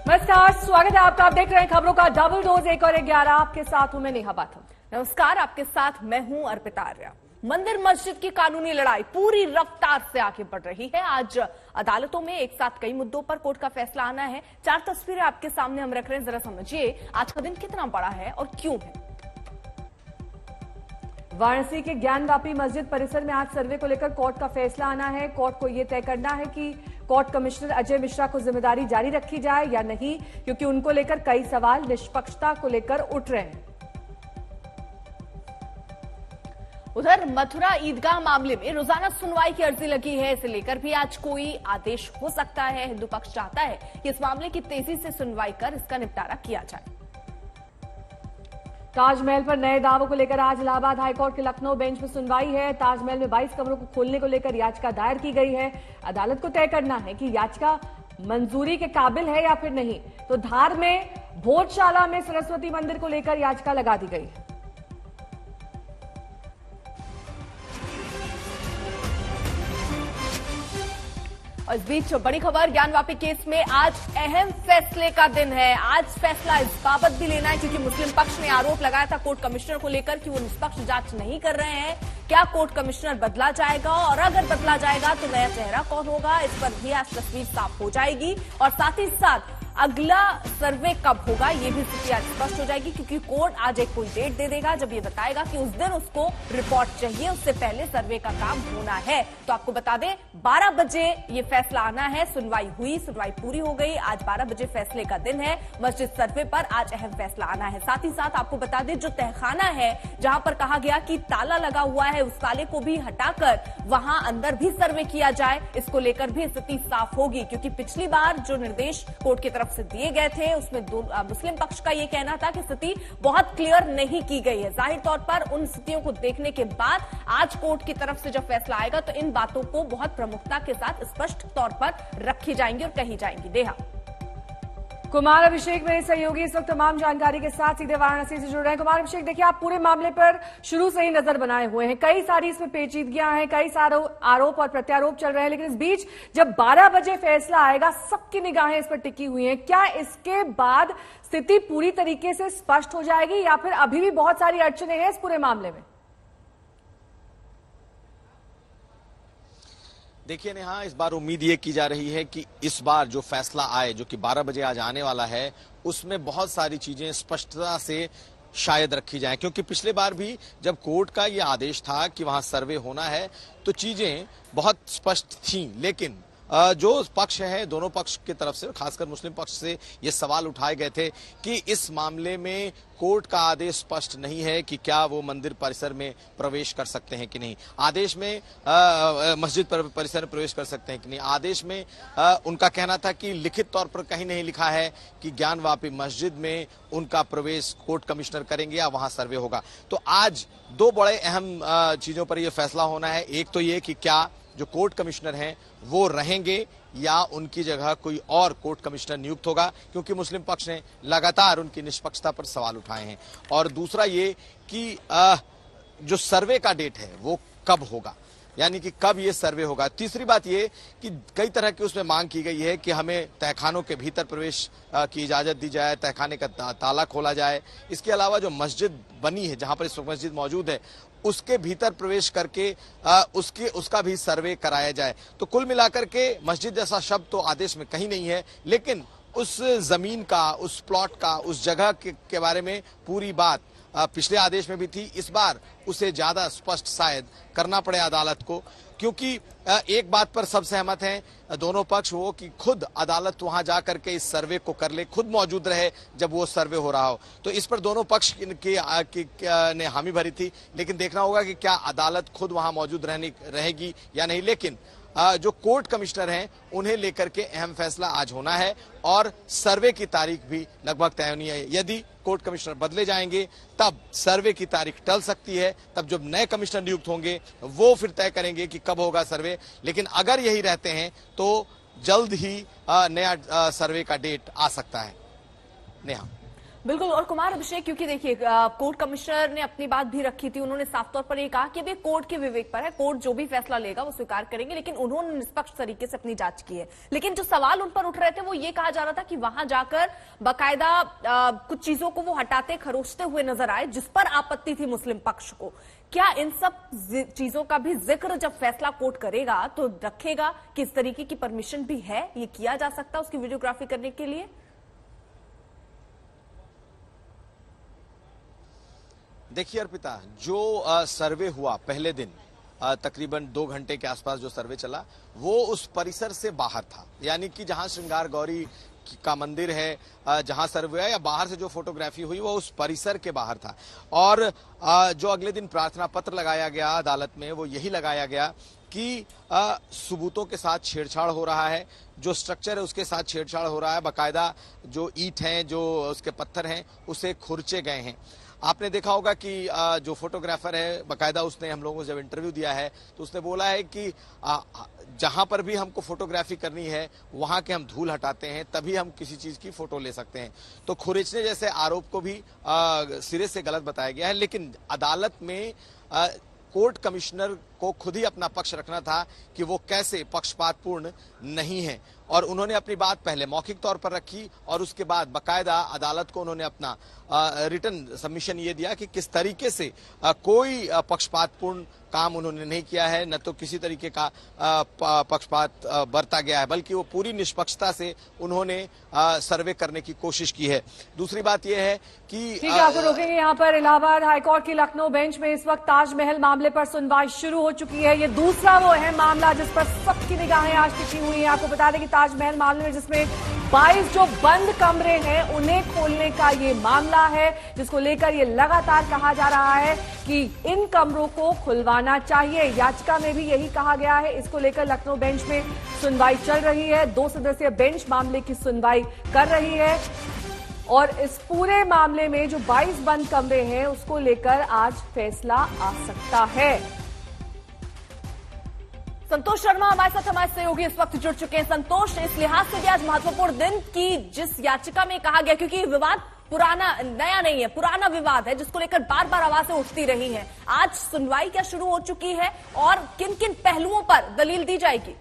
नमस्कार, स्वागत है आपका। आप देख रहे हैं खबरों का डबल डोज 1 और 11। आपके साथ हूं मैं नेहा बाथम। नमस्कार, आपके साथ मैं हूं अर्पिता आर्या। मंदिर मस्जिद की कानूनी लड़ाई पूरी रफ्तार से आगे बढ़ रही है। आज अदालतों में एक साथ कई मुद्दों पर कोर्ट का फैसला आना है। 4 तस्वीरें आपके सामने हम रख रहे हैं, जरा समझिए आज का दिन कितना बड़ा है और क्यों है। वाराणसी के ज्ञानवापी मस्जिद परिसर में आज सर्वे को लेकर कोर्ट का फैसला आना है। कोर्ट को यह तय करना है कि कोर्ट कमिश्नर अजय मिश्रा को जिम्मेदारी जारी रखी जाए या नहीं, क्योंकि उनको लेकर कई सवाल निष्पक्षता को लेकर उठ रहे हैं। उधर मथुरा ईदगाह मामले में रोजाना सुनवाई की अर्जी लगी है। इसे लेकर भी आज कोई आदेश हो सकता है। हिंदू पक्ष चाहता है कि इस मामले की तेजी से सुनवाई कर इसका निपटारा किया जाए। ताजमहल पर नए दावों को लेकर आज इलाहाबाद हाईकोर्ट के लखनऊ बेंच में सुनवाई है। ताजमहल में 22 कमरों को खोलने को लेकर याचिका दायर की गई है। अदालत को तय करना है कि याचिका मंजूरी के काबिल है या फिर नहीं। तो धार में भोजशाला में सरस्वती मंदिर को लेकर याचिका लगा दी गई है। और इस बीच बड़ी खबर, ज्ञानवापी केस में आज अहम फैसले का दिन है। आज फैसला इस बाबत भी लेना है क्योंकि मुस्लिम पक्ष ने आरोप लगाया था कोर्ट कमिश्नर को लेकर कि वो निष्पक्ष जांच नहीं कर रहे हैं। क्या कोर्ट कमिश्नर बदला जाएगा, और अगर बदला जाएगा तो नया चेहरा कौन होगा, इस पर भी आज तस्वीर साफ हो जाएगी। और साथ ही साथ अगला सर्वे कब होगा ये भी स्थिति आज स्पष्ट हो जाएगी, क्योंकि कोर्ट आज एक कोई डेट दे देगा जब ये बताएगा कि उस दिन उसको रिपोर्ट चाहिए, उससे पहले सर्वे का काम होना है। तो आपको बता दें 12 बजे ये फैसला आना है। सुनवाई हुई, सुनवाई पूरी हो गई। आज 12 बजे फैसले का दिन है। मस्जिद सर्वे पर आज अहम फैसला आना है। साथ ही साथ आपको बता दें जो तहखाना है जहां पर कहा गया कि ताला लगा हुआ है, उस ताले को भी हटाकर वहां अंदर भी सर्वे किया जाए, इसको लेकर भी स्थिति साफ होगी। क्योंकि पिछली बार जो निर्देश कोर्ट की तरफ से दिए गए थे उसमें मुस्लिम पक्ष का यह कहना था कि स्थिति बहुत क्लियर नहीं की गई है। जाहिर तौर पर उन स्थितियों को देखने के बाद आज कोर्ट की तरफ से जब फैसला आएगा तो इन बातों को बहुत प्रमुखता के साथ स्पष्ट तौर पर रखी जाएंगी और कही जाएंगी। देहा कुमार अभिषेक मेरे सहयोगी इस वक्त तमाम जानकारी के साथ सीधे वाराणसी से जुड़ रहे हैं। कुमार अभिषेक, देखिए आप पूरे मामले पर शुरू से ही नजर बनाए हुए हैं। कई सारी इसमें पेचीदगियां हैं, कई सारे आरोप और प्रत्यारोप चल रहे हैं, लेकिन इस बीच जब 12 बजे फैसला आएगा सबकी निगाहें इस पर टिकी हुई हैं। क्या इसके बाद स्थिति पूरी तरीके से स्पष्ट हो जाएगी या फिर अभी भी बहुत सारी अड़चनें हैं इस पूरे मामले में? देखिए नेहा, इस बार उम्मीद ये की जा रही है कि इस बार जो फैसला आए, जो कि 12 बजे आज आने वाला है, उसमें बहुत सारी चीजें स्पष्टता से शायद रखी जाएं। क्योंकि पिछले बार भी जब कोर्ट का ये आदेश था कि वहां सर्वे होना है तो चीजें बहुत स्पष्ट थीं, लेकिन जो पक्ष है, दोनों पक्ष की तरफ से, खासकर मुस्लिम पक्ष से ये सवाल उठाए गए थे कि इस मामले में कोर्ट का आदेश स्पष्ट नहीं है कि क्या वो मंदिर परिसर में प्रवेश कर सकते हैं कि नहीं। आदेश में मस्जिद परिसर में प्रवेश कर सकते हैं कि नहीं। आदेश में उनका कहना था कि लिखित तौर पर कहीं नहीं लिखा है कि ज्ञानवापी मस्जिद में उनका प्रवेश कोर्ट कमिश्नर करेंगे या वहां सर्वे होगा। तो आज 2 बड़े अहम चीजों पर यह फैसला होना है। एक तो ये कि क्या जो कोर्ट कमिश्नर हैं वो रहेंगे या उनकी जगह कोई और कोर्ट कमिश्नर नियुक्त होगा, क्योंकि मुस्लिम पक्ष ने लगातार उनकी निष्पक्षता पर सवाल उठाए हैं। और दूसरा ये कि जो सर्वे का डेट है वो कब होगा, यानी कि कब ये सर्वे होगा। तीसरी बात ये कि कई तरह की उसमें मांग की गई है कि हमें तहखानों के भीतर प्रवेश की इजाजत दी जाए, तहखाने का ताला खोला जाए। इसके अलावा जो मस्जिद बनी है, जहां पर इस वक्त मस्जिद मौजूद है, उसके भीतर प्रवेश करके उसका भी सर्वे कराया जाए। तो कुल मिलाकर के मस्जिद जैसा शब्द तो आदेश में कहीं नहीं है, लेकिन उस जमीन का, उस प्लॉट का, उस जगह के बारे में पूरी बात पिछले आदेश में भी थी। इस बार उसे ज्यादा स्पष्ट शायद करना पड़े अदालत को, क्योंकि एक बात पर सब सहमत हैं दोनों पक्ष, वो कि खुद अदालत वहां जाकर के इस सर्वे को कर ले, खुद मौजूद रहे जब वो सर्वे हो रहा हो। तो इस पर दोनों पक्ष ने हामी भरी थी, लेकिन देखना होगा कि क्या अदालत खुद वहां मौजूद रहेगी या नहीं। लेकिन जो कोर्ट कमिश्नर हैं उन्हें लेकर के अहम फैसला आज होना है और सर्वे की तारीख भी लगभग तय होनी है। यदि कोर्ट कमिश्नर बदले जाएंगे तब सर्वे की तारीख टल सकती है, तब जब नए कमिश्नर नियुक्त होंगे वो फिर तय करेंगे कि कब होगा सर्वे। लेकिन अगर यही रहते हैं तो जल्द ही नया सर्वे का डेट आ सकता है। नेहा। बिल्कुल। और कुमार अभिषेक, क्योंकि देखिए कोर्ट कमिश्नर ने अपनी बात भी रखी थी, उन्होंने साफ तौर पर ये कहा कि वे कोर्ट के विवेक पर है, कोर्ट जो भी फैसला लेगा वो स्वीकार करेंगे, लेकिन उन्होंने निष्पक्ष तरीके से अपनी जांच की है। लेकिन जो सवाल उन पर उठ रहे थे वो ये कहा जा रहा था कि वहां जाकर बाकायदा कुछ चीजों को वो हटाते खरोचते हुए नजर आए, जिस पर आपत्ति थी मुस्लिम पक्ष को। क्या इन सब चीजों का भी जिक्र जब फैसला कोर्ट करेगा तो रखेगा कि इस तरीके की परमिशन भी है, ये किया जा सकता है उसकी वीडियोग्राफी करने के लिए? देखिए अर्पिता, जो सर्वे हुआ पहले दिन, तकरीबन 2 घंटे के आसपास जो सर्वे चला, वो उस परिसर से बाहर था। यानी कि जहां श्रृंगार गौरी का मंदिर है, जहां सर्वे है, या बाहर से जो फोटोग्राफी हुई वो उस परिसर के बाहर था। और जो अगले दिन प्रार्थना पत्र लगाया गया अदालत में, वो यही लगाया गया कि सबूतों के साथ छेड़छाड़ हो रहा है, जो स्ट्रक्चर है उसके साथ छेड़छाड़ हो रहा है, बाकायदा जो ईंट हैं, जो उसके पत्थर हैं, उसे खुरचे गए हैं। आपने देखा होगा कि जो फोटोग्राफर है, बाकायदा उसने हम लोगों को जब इंटरव्यू दिया है तो उसने बोला है कि जहां पर भी हमको फोटोग्राफी करनी है वहां के हम धूल हटाते हैं, तभी हम किसी चीज की फोटो ले सकते हैं। तो खुरेचने जैसे आरोप को भी सिरे से गलत बताया गया है। लेकिन अदालत में कोर्ट कमिश्नर को खुद ही अपना पक्ष रखना था कि वो कैसे पक्षपातपूर्ण नहीं है, और उन्होंने अपनी बात पहले मौखिक तौर पर रखी और उसके बाद बकायदा अदालत को उन्होंने अपना रिटर्न सबमिशन ये दिया कि किस तरीके से कोई पक्षपातपूर्ण काम उन्होंने नहीं किया है, न तो किसी तरीके का पक्षपात बरता गया है, बल्कि वो पूरी निष्पक्षता से उन्होंने सर्वे करने की कोशिश की है। दूसरी बात यह है कि ठीक है, आपको रोकेंगे यहाँ पर। इलाहाबाद हाईकोर्ट की लखनऊ बेंच में इस वक्त ताजमहल मामले पर सुनवाई शुरू हो चुकी है। ये दूसरा वो अहम मामला जिस पर सबकी निगाहें आज टिकी हुई हैं। आपको बता दें कि ताजमहल मामले में जिसमें 22 जो बंद कमरे हैं उन्हें खोलने का ये मामला है, जिसको लेकर ये लगातार कहा जा रहा है कि इन कमरों को खुलवाना चाहिए। याचिका में भी यही कहा गया है। इसको लेकर लखनऊ बेंच में सुनवाई चल रही है। 2 सदस्यीय बेंच मामले की सुनवाई कर रही है और इस पूरे मामले में जो 22 बंद कमरे हैं उसको लेकर आज फैसला आ सकता है। संतोष शर्मा हमारे साथ, हमारे सहयोगी इस वक्त जुड़ चुके हैं। संतोष, इस लिहाज से भी आज महत्वपूर्ण दिन की जिस याचिका में कहा गया, क्योंकि विवाद पुराना नया नहीं है, पुराना विवाद है जिसको लेकर बार बार आवाजें उठती रही हैं। आज सुनवाई क्या शुरू हो चुकी है और किन किन पहलुओं पर दलील दी जाएगी?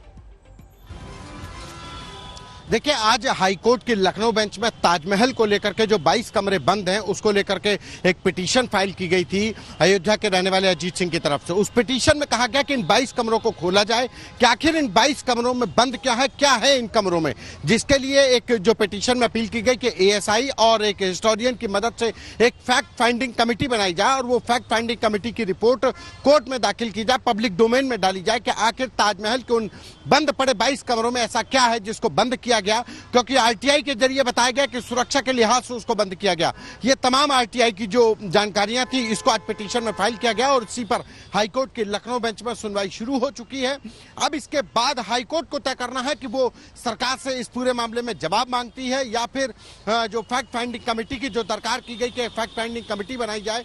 देखिए, आज हाईकोर्ट की लखनऊ बेंच में ताजमहल को लेकर के जो 22 कमरे बंद हैं उसको लेकर के एक पिटीशन फाइल की गई थी अयोध्या के रहने वाले अजीत सिंह की तरफ से। उस पिटीशन में कहा गया कि इन 22 कमरों को खोला जाए कि आखिर इन 22 कमरों में बंद क्या है इन कमरों में, जिसके लिए एक जो पिटीशन में अपील की गई कि एएसआई और एक हिस्टोरियन की मदद से एक फैक्ट फाइंडिंग कमेटी बनाई जाए और वो फैक्ट फाइंडिंग कमेटी की रिपोर्ट कोर्ट में दाखिल की जाए, पब्लिक डोमेन में डाली जाए कि आखिर ताजमहल के उन बंद पड़े 22 कमरों में ऐसा क्या है जिसको बंद किया गया, क्योंकि आरटीआई के जरिए बताया गया कि सुरक्षा के लिहाज से उसको बंद किया गया। ये तमाम आरटीआई की जो जानकारियां थी इसको आज पिटीशन में फाइल किया गया और इसी पर हाईकोर्ट की लखनऊ बेंच में सुनवाई शुरू हो चुकी है। अब इसके बाद हाईकोर्ट को तय करना है कि वो सरकार से इस पूरे मामले में जवाब मांगती है या फिर जो फैक्ट फाइंडिंग कमेटी की जो दरकार की गई कि फैक्ट फाइंडिंग कमेटी बनाई जाए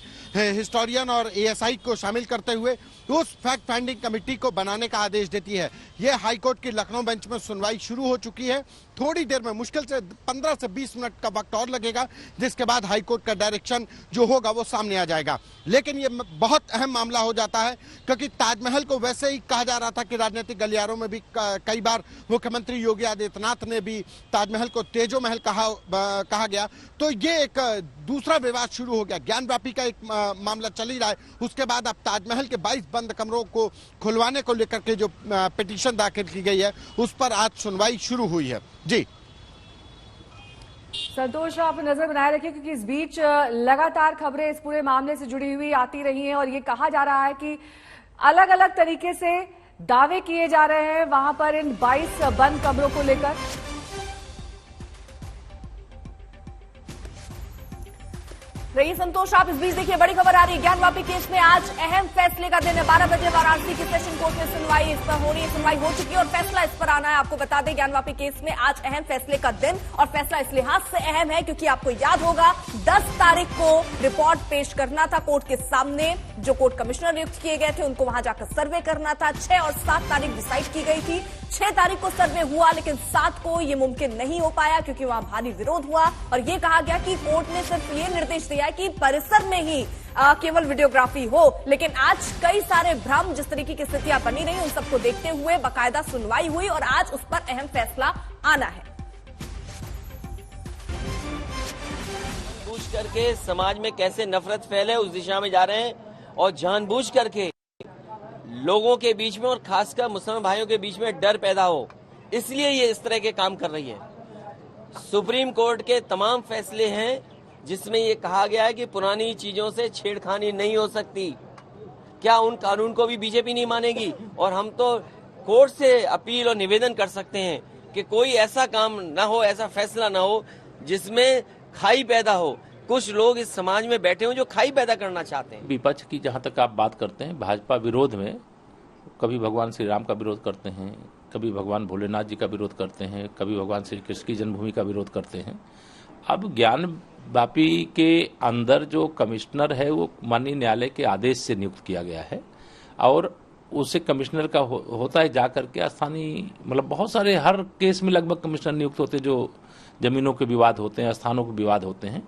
हिस्टोरियन और एएसआई को शामिल करते हुए, उस फैक्ट फाइंडिंग कमेटी को बनाने का आदेश देती है। यह हाईकोर्ट की लखनऊ बेंच में सुनवाई शुरू हो चुकी है। थोड़ी देर में, मुश्किल से 15 से 20 मिनट का वक्त और लगेगा, जिसके बाद हाईकोर्ट का डायरेक्शन जो होगा वो सामने आ जाएगा। लेकिन ये बहुत अहम मामला हो जाता है क्योंकि ताजमहल को वैसे ही कहा जा रहा था कि राजनीतिक गलियारों में भी कई बार मुख्यमंत्री योगी आदित्यनाथ ने भी ताजमहल को तेजो महल कहा गया, तो ये एक दूसरा विवाद शुरू हो गया। ज्ञानवापी का एक मामला चल ही रहा है, उसके बाद अब ताजमहल के 22 बंद कमरों को खुलवाने को लेकर के जो पिटीशन दाखिल की गई है उस पर आज सुनवाई शुरू हुई है। जी संतोष, आप नजर बनाए रखिए क्योंकि इस बीच लगातार खबरें इस पूरे मामले से जुड़ी हुई आती रही हैं और ये कहा जा रहा है कि अलग अलग तरीके से दावे किए जा रहे हैं वहां पर इन 22 बंद कमरों को लेकर। रही संतोष, आप इस बीच देखिए बड़ी खबर आ रही है। ज्ञानवापी केस में आज अहम फैसले का दिन है। 12 बजे वाराणसी की सेशन कोर्ट में सुनवाई इस पर हो रही है, सुनवाई हो चुकी है और फैसला इस पर आना है। आपको बता दें ज्ञानवापी केस में आज अहम फैसले का दिन, और फैसला इस लिहाज से अहम है क्योंकि आपको याद होगा 10 तारीख को रिपोर्ट पेश करना था कोर्ट के सामने। जो कोर्ट कमिश्नर नियुक्त किए गए थे उनको वहां जाकर सर्वे करना था। 6 और 7 तारीख डिसाइड की गई थी। 6 तारीख को सर्वे हुआ, लेकिन 7 को ये मुमकिन नहीं हो पाया क्योंकि वहां भारी विरोध हुआ और ये कहा गया कि कोर्ट ने सिर्फ ये निर्देश दिया है कि परिसर में ही केवल वीडियोग्राफी हो। लेकिन आज कई सारे भ्रम, जिस तरीके की स्थितियां बनी रही, उन सबको देखते हुए बाकायदा सुनवाई हुई और आज उस पर अहम फैसला आना है। जानबूझ करके समाज में कैसे नफरत फैले उस दिशा में जा रहे हैं और जानबूझ करके लोगों के बीच में और खासकर मुसलमान भाइयों के बीच में डर पैदा हो, इसलिए ये इस तरह के काम कर रही है। सुप्रीम कोर्ट के तमाम फैसले हैं जिसमें ये कहा गया है कि पुरानी चीजों से छेड़खानी नहीं हो सकती। क्या उन कानून को भी बीजेपी नहीं मानेगी? और हम तो कोर्ट से अपील और निवेदन कर सकते हैं कि कोई ऐसा काम ना हो, ऐसा फैसला ना हो जिसमें खाई पैदा हो। कुछ लोग इस समाज में बैठे हो जो खाई पैदा करना चाहते हैं। विपक्ष की जहां तक आप बात करते हैं, भाजपा विरोध में कभी भगवान श्री राम का विरोध करते हैं, कभी भगवान भोलेनाथ जी का विरोध करते हैं, कभी भगवान श्री कृष्ण की जन्मभूमि का विरोध करते हैं। अब ज्ञान वापी के अंदर जो कमिश्नर है वो माननीय न्यायालय के आदेश से नियुक्त किया गया है और उसे कमिश्नर का होता है जाकर के स्थानीय, मतलब बहुत सारे हर केस में लगभग कमिश्नर नियुक्त होते जो जमीनों के विवाद होते हैं, स्थानों के विवाद होते हैं।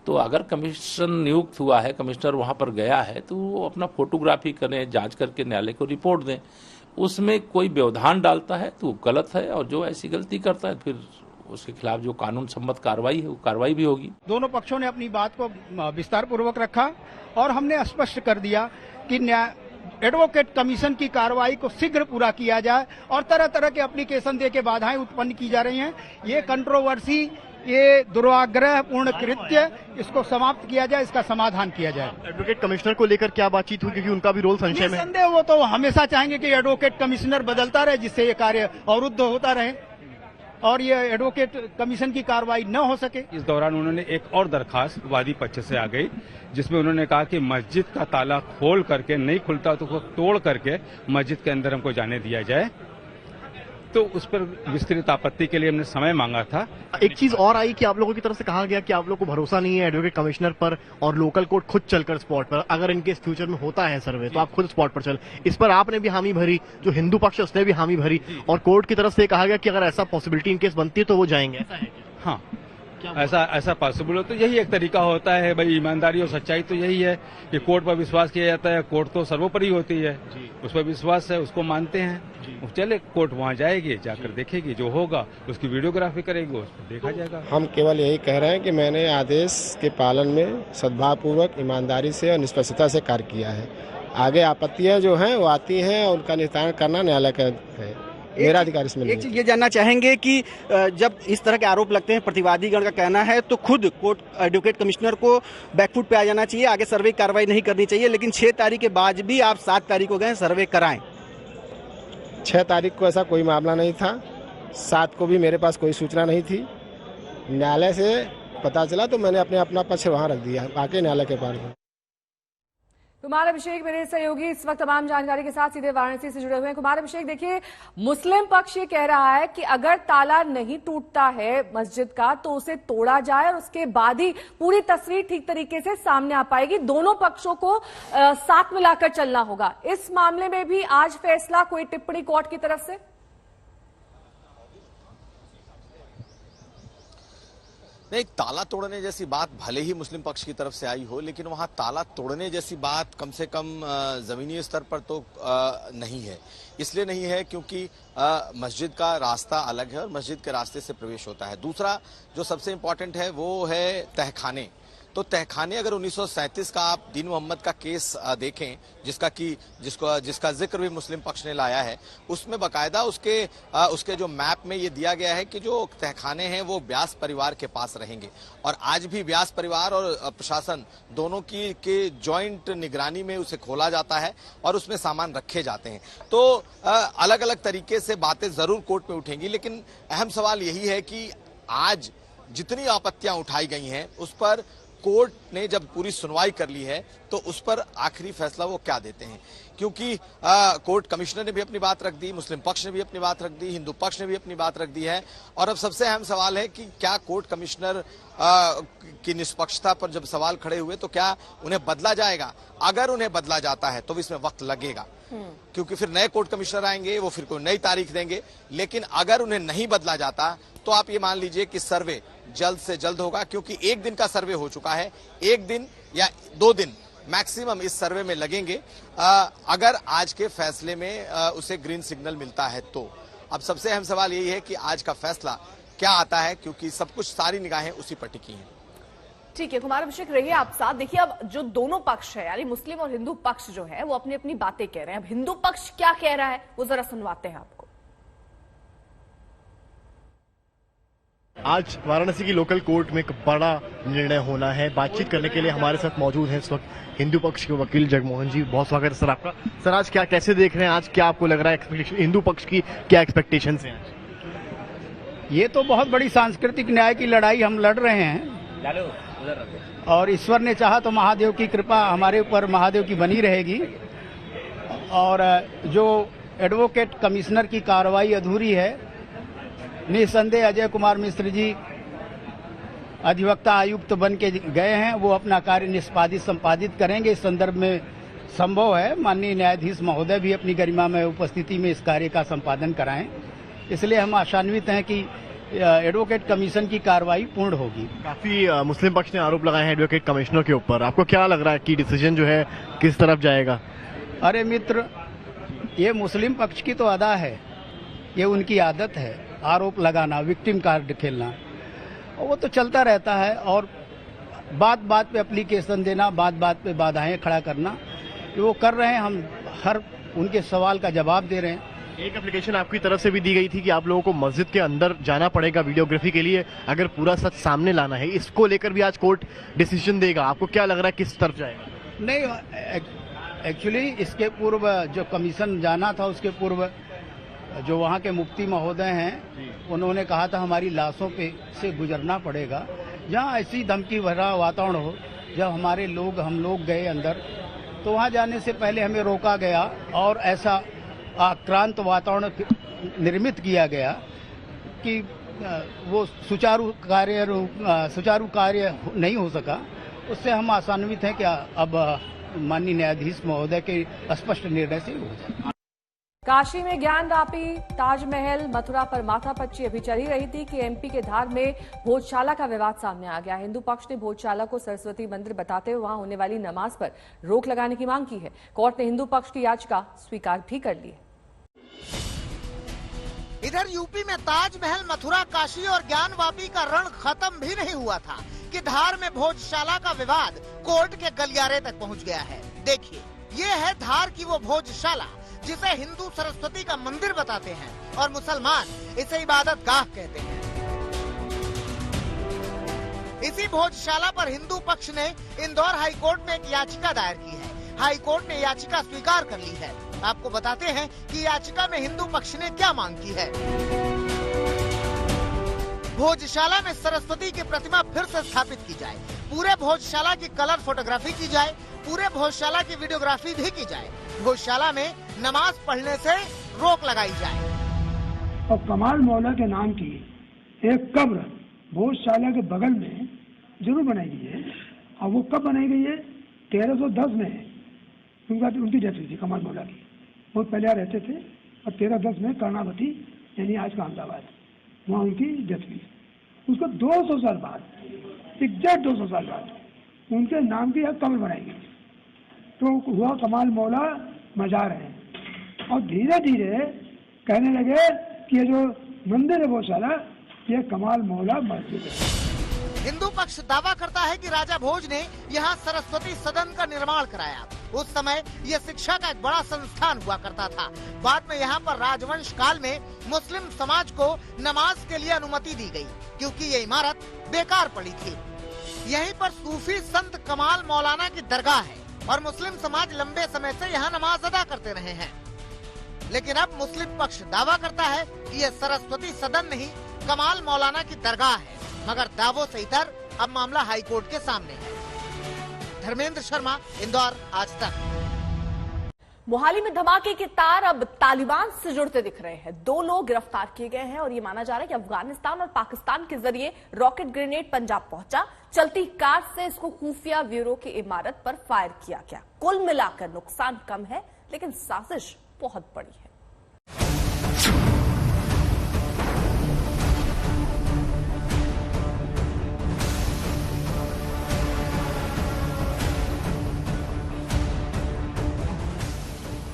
तो अगर कमीशन नियुक्त हुआ है, कमिश्नर वहां पर गया है, तो वो अपना फोटोग्राफी करें, जांच करके न्यायालय को रिपोर्ट दें। उसमें कोई व्यवधान डालता है तो गलत है और जो ऐसी गलती करता है फिर उसके खिलाफ जो कानून सम्मत कार्रवाई है वो कार्रवाई भी होगी। दोनों पक्षों ने अपनी बात को विस्तार पूर्वक रखा और हमने स्पष्ट कर दिया कि एडवोकेट कमीशन की कार्रवाई को शीघ्र पूरा किया जाए और तरह तरह के एप्लीकेशन दे के बाधाएं उत्पन्न की जा रही हैं। ये कंट्रोवर्सी, ये दुराग्रह पूर्ण कृत्य, इसको समाप्त किया जाए, इसका समाधान किया जाए। एडवोकेट कमिश्नर को लेकर क्या बातचीत हुई, क्योंकि उनका भी रोल संशय में है? संदेह, वो तो हमेशा चाहेंगे कि एडवोकेट कमिश्नर बदलता रहे जिससे ये कार्य अवरुद्ध होता रहे और ये एडवोकेट कमीशन की कार्रवाई न हो सके। इस दौरान उन्होंने एक और दरखास्त वादी पक्ष से आ गई जिसमें उन्होंने कहा कि मस्जिद का ताला खोल करके, नहीं खुलता तो उसको तोड़ करके मस्जिद के अंदर हमको जाने दिया जाए। तो उस पर विस्तृत आपत्ति के लिए हमने समय मांगा था। एक चीज और आई कि आप लोगों की तरफ से कहा गया कि आप लोगों को भरोसा नहीं है एडवोकेट कमिश्नर पर और लोकल कोर्ट खुद चलकर स्पॉट पर, अगर इनके फ्यूचर में होता है सर्वे तो आप खुद स्पॉट पर चल। इस पर आपने भी हामी भरी, जो हिंदू पक्ष है उसने भी हामी भरी और कोर्ट की तरफ से कहा गया कि अगर ऐसा पॉसिबिलिटी इनकेस बनती है तो वो जाएंगे। हाँ, ऐसा पॉसिबल हो तो यही एक तरीका होता है भाई। ईमानदारी और सच्चाई तो यही है कि कोर्ट पर विश्वास किया जाता है। कोर्ट तो सर्वोपरि होती है, उस पर विश्वास है, उसको मानते हैं। चले, कोर्ट वहाँ जाएगी, जाकर देखेगी, जो होगा उसकी वीडियोग्राफी करेगी, उस पर देखा जाएगा। हम केवल यही कह रहे हैं कि मैंने आदेश के पालन में सद्भावपूर्वक, ईमानदारी से और निष्पक्षता से कार्य किया है। आगे आपत्तियां जो हैं वो आती हैं और उनका निस्तारण करना न्यायालय का है, मेरा अधिकार इसमें नहीं। एक चीज ये जानना चाहेंगे कि जब इस तरह के आरोप लगते हैं, प्रतिवादीगण का कहना है, तो खुद कोर्ट एडवोकेट कमिश्नर को बैकफुट पे आ जाना चाहिए, आगे सर्वे कार्रवाई नहीं करनी चाहिए। लेकिन 6 तारीख के बाद भी आप 7 तारीख को गए सर्वे कराएं। 6 तारीख को ऐसा कोई मामला नहीं था, 7 को भी मेरे पास कोई सूचना नहीं थी। न्यायालय से पता चला तो मैंने अपना पक्ष वहां रख दिया, आके न्यायालय के पास। कुमार अभिषेक मेरे सहयोगी इस वक्त तमाम जानकारी के साथ सीधे वाराणसी से जुड़े हुए हैं। कुमार अभिषेक, देखिए, मुस्लिम पक्ष ये कह रहा है कि अगर ताला नहीं टूटता है मस्जिद का तो उसे तोड़ा जाए और उसके बाद ही पूरी तस्वीर ठीक तरीके से सामने आ पाएगी। दोनों पक्षों को साथ मिलाकर चलना होगा। इस मामले में भी आज फैसला, कोई टिप्पणी कोर्ट की तरफ से? नहीं, ताला तोड़ने जैसी बात भले ही मुस्लिम पक्ष की तरफ से आई हो, लेकिन वहां ताला तोड़ने जैसी बात कम से कम जमीनी स्तर पर तो नहीं है। इसलिए नहीं है क्योंकि मस्जिद का रास्ता अलग है और मस्जिद के रास्ते से प्रवेश होता है। दूसरा जो सबसे इंपॉर्टेंट है वो है तहखाने। तो तहखाने, अगर 1937 का आप दीन मोहम्मद का केस देखें, जिसका जिक्र भी मुस्लिम पक्ष ने लाया है, उसमें बाकायदा उसके जो मैप में ये दिया गया है कि जो तहखाने हैं वो व्यास परिवार के पास रहेंगे और आज भी व्यास परिवार और प्रशासन दोनों की जॉइंट निगरानी में उसे खोला जाता है और उसमें सामान रखे जाते हैं। तो अलग अलग तरीके से बातें जरूर कोर्ट में उठेंगी, लेकिन अहम सवाल यही है कि आज जितनी आपत्तियां उठाई गई हैं उस पर कोर्ट ने जब पूरी सुनवाई कर ली है तो उस पर आखिरी फैसला वो क्या देते हैं, क्योंकि कोर्ट कमिश्नर ने भी अपनी बात रख दी, मुस्लिम पक्ष ने भी अपनी बात रख दी, हिंदू पक्ष ने भी अपनी बात रख दी है। और अब सबसे अहम सवाल है कि क्या कोर्ट कमिश्नर की निष्पक्षता पर जब सवाल खड़े हुए तो क्या उन्हें बदला जाएगा? अगर उन्हें बदला जाता है तो इसमें वक्त लगेगा, क्योंकि फिर नए कोर्ट कमिश्नर आएंगे, वो फिर कोई नई तारीख देंगे। लेकिन अगर उन्हें नहीं बदला जाता तो आप ये मान लीजिए कि सर्वे जल्द से जल्द होगा, क्योंकि 1 दिन का सर्वे हो चुका है। 1 दिन या 2 दिन मैक्सिमम इस सर्वे में लगेंगे, अगर आज के फैसले में उसे ग्रीन सिग्नल मिलता है तो। अब सबसे अहम सवाल यही है कि आज का फैसला क्या आता है, क्योंकि सब कुछ, सारी निगाहें उसी पर टिकी हैं। ठीक है, कुमार अभिषेक रहिए आप साथ। देखिए, अब जो दोनों पक्ष है, यानी मुस्लिम और हिंदू पक्ष जो है, वो अपनी अपनी बातें कह रहे हैं। अब हिंदू पक्ष क्या कह रहा है वो जरा सुनवाते हैं आपको। आज वाराणसी की लोकल कोर्ट में एक बड़ा निर्णय होना है। बातचीत करने के लिए हमारे साथ मौजूद हैं इस वक्त हिंदू पक्ष के वकील जगमोहन जी। बहुत स्वागत है सर आपका। सर, आज कैसे देख रहे हैं, आज क्या आपको लग रहा है, हिंदू पक्ष की क्या एक्सपेक्टेशन है आज? ये तो बहुत बड़ी सांस्कृतिक न्याय की लड़ाई हम लड़ रहे हैं, और ईश्वर ने चाहा तो महादेव की कृपा हमारे ऊपर महादेव की बनी रहेगी। और जो एडवोकेट कमिश्नर की कार्रवाई अधूरी है, निसंदेह अजय कुमार मिश्र जी अधिवक्ता आयुक्त बन के गए हैं, वो अपना कार्य निष्पादित संपादित करेंगे। इस संदर्भ में संभव है माननीय न्यायाधीश महोदय भी अपनी गरिमा में उपस्थिति में इस कार्य का संपादन कराएं। इसलिए हम आशान्वित हैं कि एडवोकेट कमीशन की कार्रवाई पूर्ण होगी। काफी मुस्लिम पक्ष ने आरोप लगाए हैं एडवोकेट कमिश्नर के ऊपर, आपको क्या लग रहा है कि डिसीजन जो है किस तरफ जाएगा? अरे मित्र, ये मुस्लिम पक्ष की तो अदा है, ये उनकी आदत है आरोप लगाना, विक्टिम कार्ड खेलना, और वो तो चलता रहता है। और बात बात पे एप्लीकेशन देना, बात बात पे बाधाएं खड़ा करना, वो कर रहे हैं। हम हर उनके सवाल का जवाब दे रहे हैं। एक एप्लीकेशन आपकी तरफ से भी दी गई थी कि आप लोगों को मस्जिद के अंदर जाना पड़ेगा वीडियोग्राफी के लिए अगर पूरा सच सामने लाना है। इसको लेकर भी आज कोर्ट डिसीजन देगा, आपको क्या लग रहा है किस तरफ जाएगा? नहीं, एक्चुअली इसके पूर्व जो कमीशन जाना था, उसके पूर्व जो वहाँ के मुफ्ती महोदय हैं, उन्होंने कहा था हमारी लाशों पे से गुजरना पड़ेगा। जहाँ ऐसी धमकी भरा वातावरण हो, जब हम लोग गए अंदर, तो वहाँ जाने से पहले हमें रोका गया और ऐसा आक्रांत वातावरण निर्मित किया गया कि वो सुचारू कार्य नहीं हो सका। उससे हम आशान्वित हैं कि अब माननीय न्यायाधीश महोदय के स्पष्ट निर्णय से हो जाए। काशी में ज्ञानवापी, ताजमहल, मथुरा पर माथापच्ची अभी चली रही थी कि एमपी के धार में भोजशाला का विवाद सामने आ गया। हिंदू पक्ष ने भोजशाला को सरस्वती मंदिर बताते हुए वहां होने वाली नमाज पर रोक लगाने की मांग की है। कोर्ट ने हिंदू पक्ष की याचिका स्वीकार भी कर ली है। इधर यूपी में ताजमहल, मथुरा, काशी और ज्ञानवापी का रण खत्म भी नहीं हुआ था कि धार में भोजशाला का विवाद कोर्ट के गलियारे तक पहुंच गया है। देखिए, ये है धार की वो भोजशाला जिसे हिंदू सरस्वती का मंदिर बताते हैं और मुसलमान इसे इबादत गाह कहते हैं। इसी भोजशाला पर हिंदू पक्ष ने इंदौर हाईकोर्ट में एक याचिका दायर की है। हाईकोर्ट ने याचिका स्वीकार कर ली है। आपको बताते हैं कि याचिका में हिंदू पक्ष ने क्या मांग की है। भोजशाला में सरस्वती की प्रतिमा फिर से स्थापित की जाए, पूरे भोजशाला की कलर फोटोग्राफी की जाए, पूरे भोजशाला की वीडियोग्राफी भी की जाए, भोजशाला में नमाज पढ़ने से रोक लगाई जाए। और कमाल मौला के नाम की एक कब्र भोजशाला के बगल में जरूर बनाई गई है। और वो कब बनाई गई है? 1310 में उनकी डेथ हुई थी कमाल मौला की। बहुत पहले यहाँ रहते थे और 1310 में कर्णावती यानी आज का अहमदाबाद, वहाँ उनकी डेथ हुई। उसको 200 साल बाद, एग्जैक्ट 200 साल बाद उनके नाम की एक कब्र बनाई गई। तो हुआ कमाल मौला मजार है। और धीरे धीरे कहने लगे कि ये जो मंदिर है भोजशाला, ये कमाल मौला मस्जिद है। हिंदू पक्ष दावा करता है कि राजा भोज ने यहाँ सरस्वती सदन का निर्माण कराया। उस समय यह शिक्षा का एक बड़ा संस्थान हुआ करता था। बाद में यहाँ पर राजवंश काल में मुस्लिम समाज को नमाज के लिए अनुमति दी गई, क्योंकि ये इमारत बेकार पड़ी थी। यहीं पर सूफी संत कमाल मौलाना की दरगाह है और मुस्लिम समाज लंबे समय से यहाँ नमाज अदा करते रहे हैं। लेकिन अब मुस्लिम पक्ष दावा करता है कि यह सरस्वती सदन नहीं, कमाल मौलाना की दरगाह है। मगर दावों से इतर अब मामला हाईकोर्ट के सामने है। धर्मेंद्र शर्मा, इंदौर, आज तक। मोहाली में धमाके के तार अब तालिबान से जुड़ते दिख रहे हैं। 2 लोग गिरफ्तार किए गए हैं और ये माना जा रहा है कि अफगानिस्तान और पाकिस्तान के जरिए रॉकेट ग्रेनेड पंजाब पहुंचा। चलती कार से इसको खुफिया ब्यूरो की इमारत पर फायर किया गया। कुल मिलाकर नुकसान कम है, लेकिन साजिश बहुत बड़ी है।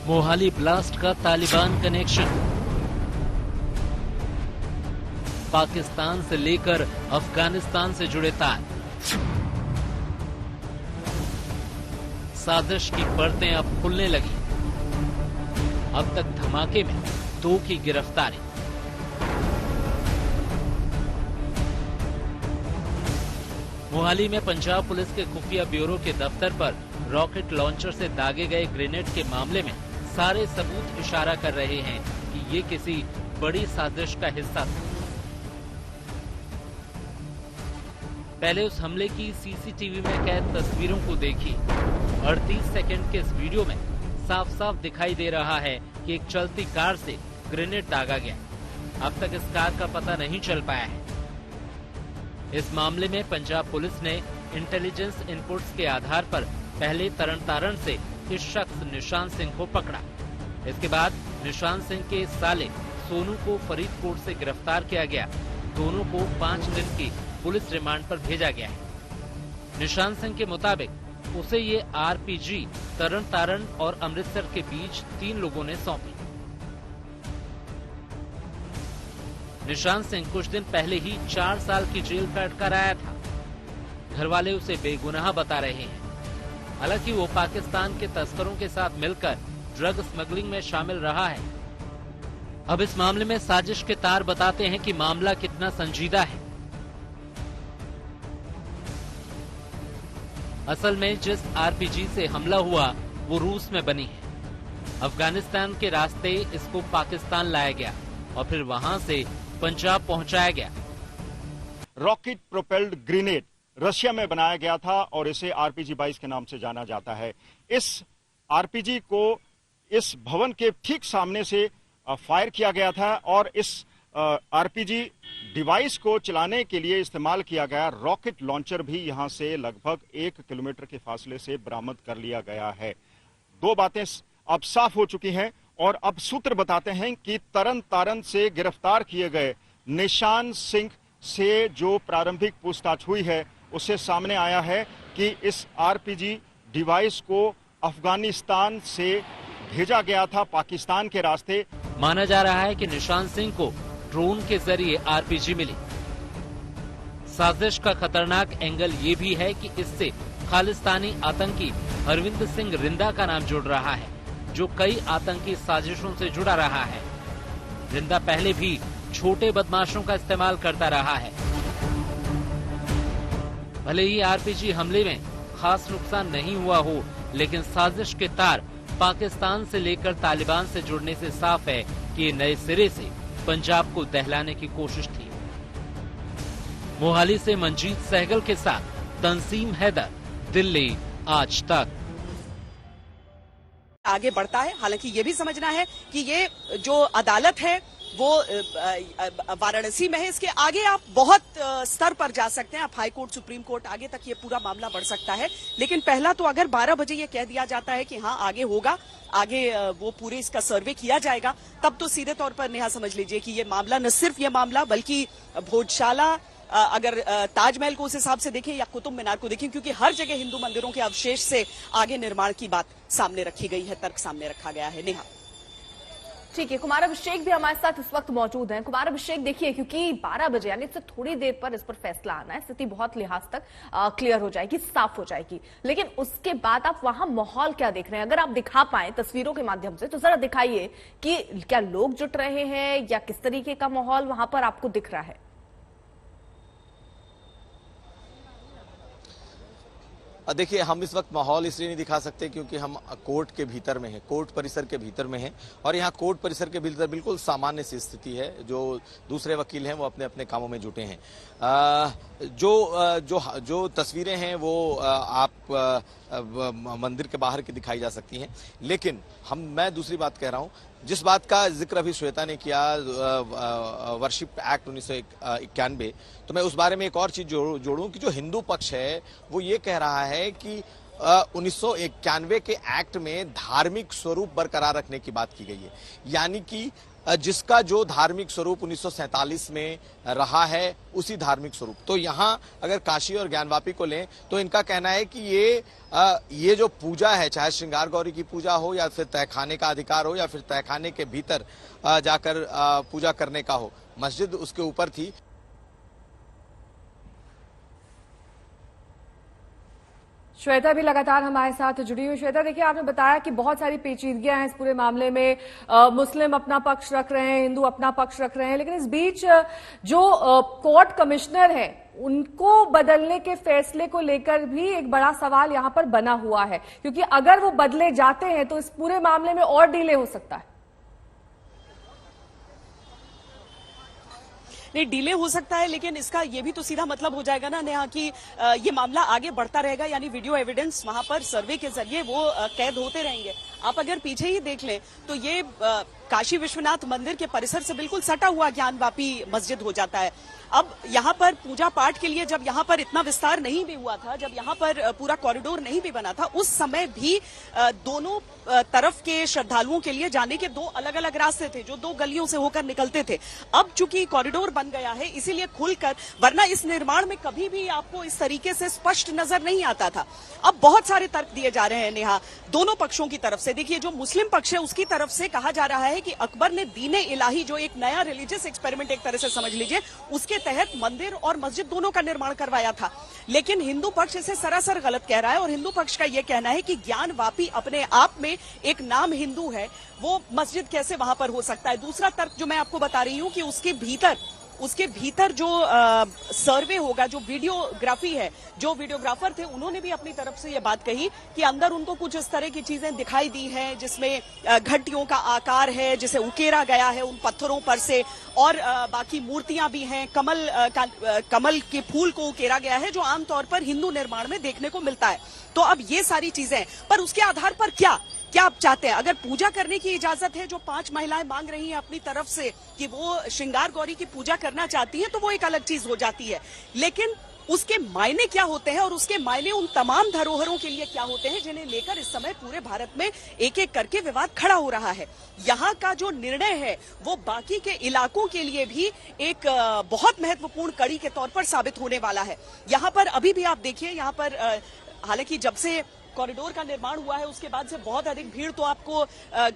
मोहाली ब्लास्ट का तालिबान कनेक्शन, पाकिस्तान से लेकर अफगानिस्तान से जुड़े तार, साजिश की परतें अब खुलने लगी। अब तक धमाके में 2 की गिरफ्तारी। मोहाली में पंजाब पुलिस के खुफिया ब्यूरो के दफ्तर पर रॉकेट लॉन्चर से दागे गए ग्रेनेड के मामले में सारे सबूत इशारा कर रहे हैं कि ये किसी बड़ी साजिश का हिस्सा था। पहले उस हमले की सीसीटीवी में कैद तस्वीरों को देखिए। 38 सेकंड के इस वीडियो में साफ साफ दिखाई दे रहा है कि एक चलती कार से ग्रेनेड दागा गया। अब तक इस कार का पता नहीं चल पाया है। इस मामले में पंजाब पुलिस ने इंटेलिजेंस इनपुट्स के आधार पर पहले तरन तारण से इस शख्स निशान सिंह को पकड़ा। इसके बाद निशान सिंह के साले सोनू को फरीदकोट से गिरफ्तार किया गया। दोनों को 5 दिन की पुलिस रिमांड पर भेजा गया है। निशान सिंह के मुताबिक उसे ये आरपीजी तरन तारण और अमृतसर के बीच 3 लोगों ने सौंपी। निशान सिंह कुछ दिन पहले ही 4 साल की जेल काट कर आया था। घर वाले उसे बेगुनाह बता रहे हैं। हालांकि वो पाकिस्तान के तस्करों के साथ मिलकर ड्रग स्मगलिंग में शामिल रहा है। अब इस मामले में साजिश के तार बताते हैं कि मामला कितना संजीदा है। असल में जिस आरपीजी से हमला हुआ वो रूस में बनी है। अफगानिस्तान के रास्ते इसको पाकिस्तान लाया गया और फिर वहां से पंजाब पहुंचाया गया। रॉकेट प्रोपेल्ड ग्रेनेड रशिया में बनाया गया था और इसे RPG-22 के नाम से जाना जाता है। इस आरपीजी को इस भवन के ठीक सामने से फायर किया गया था और इस आरपीजी डिवाइस को चलाने के लिए इस्तेमाल किया गया रॉकेट लॉन्चर भी यहां से लगभग 1 किलोमीटर के फासले से बरामद कर लिया गया है। 2 बातें अब साफ हो चुकी हैं और अब सूत्र बताते हैं कि तरन तारण से गिरफ्तार किए गए निशान सिंह से जो प्रारंभिक पूछताछ हुई है उससे सामने आया है कि इस आरपीजी डिवाइस को अफगानिस्तान से भेजा गया था पाकिस्तान के रास्ते। माना जा रहा है कि निशान सिंह को ड्रोन के जरिए आरपीजी मिली। साजिश का खतरनाक एंगल ये भी है कि इससे खालिस्तानी आतंकी हरविंद सिंह रिंदा का नाम जुड़ रहा है, जो कई आतंकी साजिशों से जुड़ा रहा है। रिंदा पहले भी छोटे बदमाशों का इस्तेमाल करता रहा है। भले ही आरपीजी हमले में खास नुकसान नहीं हुआ हो, लेकिन साजिश के तार पाकिस्तान से लेकर तालिबान से जुड़ने से साफ है कि ये नए सिरे से पंजाब को दहलाने की कोशिश थी। मोहाली से मंजीत सहगल के साथ तंसीम हैदर, दिल्ली, आज तक। आगे बढ़ता है। हालांकि ये भी समझना है कि ये जो अदालत है वो वाराणसी में है। इसके आगे आप बहुत स्तर पर जा सकते हैं, आप हाई कोर्ट, सुप्रीम कोर्ट, आगे तक ये पूरा मामला बढ़ सकता है। लेकिन पहला तो अगर 12 बजे ये कह दिया जाता है कि हाँ आगे होगा, आगे वो पूरे इसका सर्वे किया जाएगा, तब तो सीधे तौर पर नेहा समझ लीजिए कि ये मामला न सिर्फ ये मामला बल्कि भोजशाला, अगर ताजमहल को उस हिसाब से देखें या कुतुब मीनार को देखें, क्योंकि हर जगह हिंदू मंदिरों के अवशेष से आगे निर्माण की बात सामने रखी गई है, तर्क सामने रखा गया है। नेहा, ठीक है, कुमार अभिषेक भी हमारे साथ इस वक्त मौजूद हैं। कुमार अभिषेक, देखिए क्योंकि 12 बजे यानी इससे थोड़ी देर पर इस पर फैसला आना है, स्थिति बहुत लिहाज तक क्लियर हो जाएगी, साफ हो जाएगी, लेकिन उसके बाद आप वहां माहौल क्या देख रहे हैं? अगर आप दिखा पाए तस्वीरों के माध्यम से तो जरा दिखाइए कि क्या लोग जुट रहे हैं या किस तरीके का माहौल वहां पर आपको दिख रहा है? देखिए, हम इस वक्त माहौल इसलिए नहीं दिखा सकते क्योंकि हम कोर्ट के भीतर में हैं, कोर्ट परिसर के भीतर में हैं और यहाँ कोर्ट परिसर के भीतर बिल्कुल सामान्य सी स्थिति है। जो दूसरे वकील हैं वो अपने अपने कामों में जुटे हैं। जो तस्वीरें हैं वो आप मंदिर के बाहर की दिखाई जा सकती हैं। लेकिन मैं दूसरी बात कह रहा हूं, जिस बात का जिक्र अभी श्वेता ने किया, वर्शिप एक्ट 1991, तो मैं उस बारे में एक और चीज जोड़ूं कि जो हिंदू पक्ष है वो ये कह रहा है कि 1991 के एक्ट में धार्मिक स्वरूप बरकरार रखने की बात की गई है, यानी कि जिसका जो धार्मिक स्वरूप 1947 में रहा है उसी धार्मिक स्वरूप। तो यहां अगर काशी और ज्ञानवापी को लें तो इनका कहना है कि ये जो पूजा है, चाहे श्रृंगार गौरी की पूजा हो या फिर तहखाने का अधिकार हो या फिर तहखाने के भीतर जाकर पूजा करने का हो, मस्जिद उसके ऊपर थी। श्वेता भी लगातार हमारे साथ जुड़ी हुई। श्वेता, देखिए, आपने बताया कि बहुत सारी पेचीदगियां हैं इस पूरे मामले में। मुस्लिम अपना पक्ष रख रहे हैं, हिंदू अपना पक्ष रख रहे हैं, लेकिन इस बीच जो कोर्ट कमिश्नर है उनको बदलने के फैसले को लेकर भी एक बड़ा सवाल यहां पर बना हुआ है, क्योंकि अगर वो बदले जाते हैं तो इस पूरे मामले में और डिले हो सकता है। नहीं, डिले हो सकता है, लेकिन इसका ये भी तो सीधा मतलब हो जाएगा ना नेहा कि ये मामला आगे बढ़ता रहेगा, यानी वीडियो एविडेंस वहां पर सर्वे के जरिए वो कैद होते रहेंगे। आप अगर पीछे ही देख लें तो ये काशी विश्वनाथ मंदिर के परिसर से बिल्कुल सटा हुआ ज्ञानवापी मस्जिद हो जाता है। अब यहाँ पर पूजा पाठ के लिए जब यहाँ पर इतना विस्तार नहीं भी हुआ था, जब यहाँ पर पूरा कॉरिडोर नहीं भी बना था, उस समय भी दोनों तरफ के श्रद्धालुओं के लिए जाने के दो अलग अलग रास्ते थे जो दो गलियों से होकर निकलते थे। अब चूंकि कॉरिडोर बन गया है इसीलिए खुलकर, वरना इस निर्माण में कभी भी आपको इस तरीके से स्पष्ट नजर नहीं आता था। अब बहुत सारे तर्क दिए जा रहे हैं नेहा दोनों पक्षों की तरफ से। देखिए, जो मुस्लिम पक्ष है उसकी तरफ से कहा जा रहा है कि अकबर ने दीने इलाही, जो एक नया रिलीजियस एक्सपेरिमेंट एक तरह से समझ लीजिए, उसके तहत मंदिर और मस्जिद दोनों का निर्माण करवाया था। लेकिन हिंदू पक्ष इसे सरासर गलत कह रहा है और हिंदू पक्ष का यह कहना है कि ज्ञानवापी अपने आप में एक नाम हिंदू है, वो मस्जिद कैसे वहां पर हो सकता है। दूसरा तर्क जो मैं आपको बता रही हूं कि उसके भीतर जो सर्वे होगा, जो वीडियोग्राफी है, जो वीडियोग्राफर थे उन्होंने भी अपनी तरफ से ये बात कही कि अंदर उनको कुछ इस तरह की चीजें दिखाई दी हैं जिसमें घंटियों का आकार है, जिसे उकेरा गया है उन पत्थरों पर से, और बाकी मूर्तियां भी हैं, कमल के फूल को उकेरा गया है जो आमतौर पर हिंदू निर्माण में देखने को मिलता है। तो अब ये सारी चीजें, पर उसके आधार पर क्या आप चाहते हैं? अगर पूजा करने की इजाजत है, जो 5 महिलाएं मांग रही हैं अपनी तरफ से कि वो श्रृंगार गौरी की पूजा करना चाहती हैं, तो वो एक अलग चीज हो जाती है। लेकिन उसके मायने क्या होते हैं और उसके मायने उन तमाम धरोहरों के लिए क्या होते हैं जिन्हें लेकर इस समय पूरे भारत में एक एक करके विवाद खड़ा हो रहा है। यहाँ का जो निर्णय है वो बाकी के इलाकों के लिए भी एक बहुत महत्वपूर्ण कड़ी के तौर पर साबित होने वाला है। यहाँ पर अभी भी आप देखिए, यहाँ पर हालांकि जब से कॉरिडोर का निर्माण हुआ है उसके बाद से बहुत अधिक भीड़ तो आपको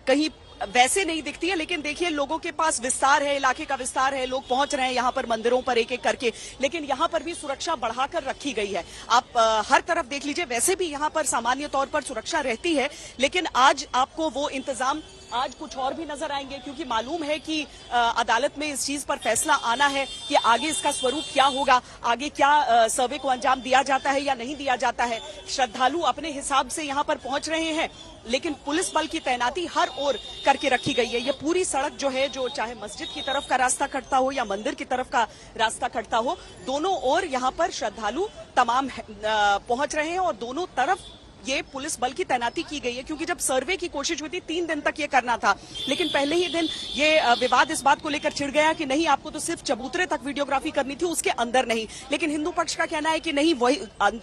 कहीं वैसे नहीं दिखती है, लेकिन देखिए लोगों के पास विस्तार है, इलाके का विस्तार है, लोग पहुंच रहे हैं यहाँ पर मंदिरों पर एक एक करके, लेकिन यहाँ पर भी सुरक्षा बढ़ाकर रखी गई है। आप हर तरफ देख लीजिए, वैसे भी यहाँ पर सामान्य तौर पर सुरक्षा रहती है, लेकिन आज आपको वो इंतजाम आज कुछ और भी नजर आएंगे, क्योंकि मालूम है कि अदालत में इस चीज पर फैसला आना है कि आगे इसका स्वरूप क्या होगा, आगे क्या सर्वे को अंजाम दिया जाता है या नहीं दिया जाता है। श्रद्धालु अपने हिसाब से यहाँ पर पहुंच रहे हैं, लेकिन पुलिस बल की तैनाती हर ओर करके रखी गई है। ये पूरी सड़क जो है, जो चाहे मस्जिद की तरफ का रास्ता कटता हो या मंदिर की तरफ का रास्ता कटता हो, दोनों ओर यहाँ पर श्रद्धालु तमाम पहुंच रहे हैं और दोनों तरफ ये पुलिस बल की तैनाती की गई है। क्योंकि जब सर्वे की कोशिश हुई थी 3 दिन तक ये करना था, लेकिन पहले ही दिन ये विवाद इस बात को लेकर छिड़ गया कि नहीं, आपको तो सिर्फ चबूतरे तक वीडियोग्राफी करनी थी, उसके अंदर नहीं। लेकिन हिंदू पक्ष का कहना है कि नहीं, वही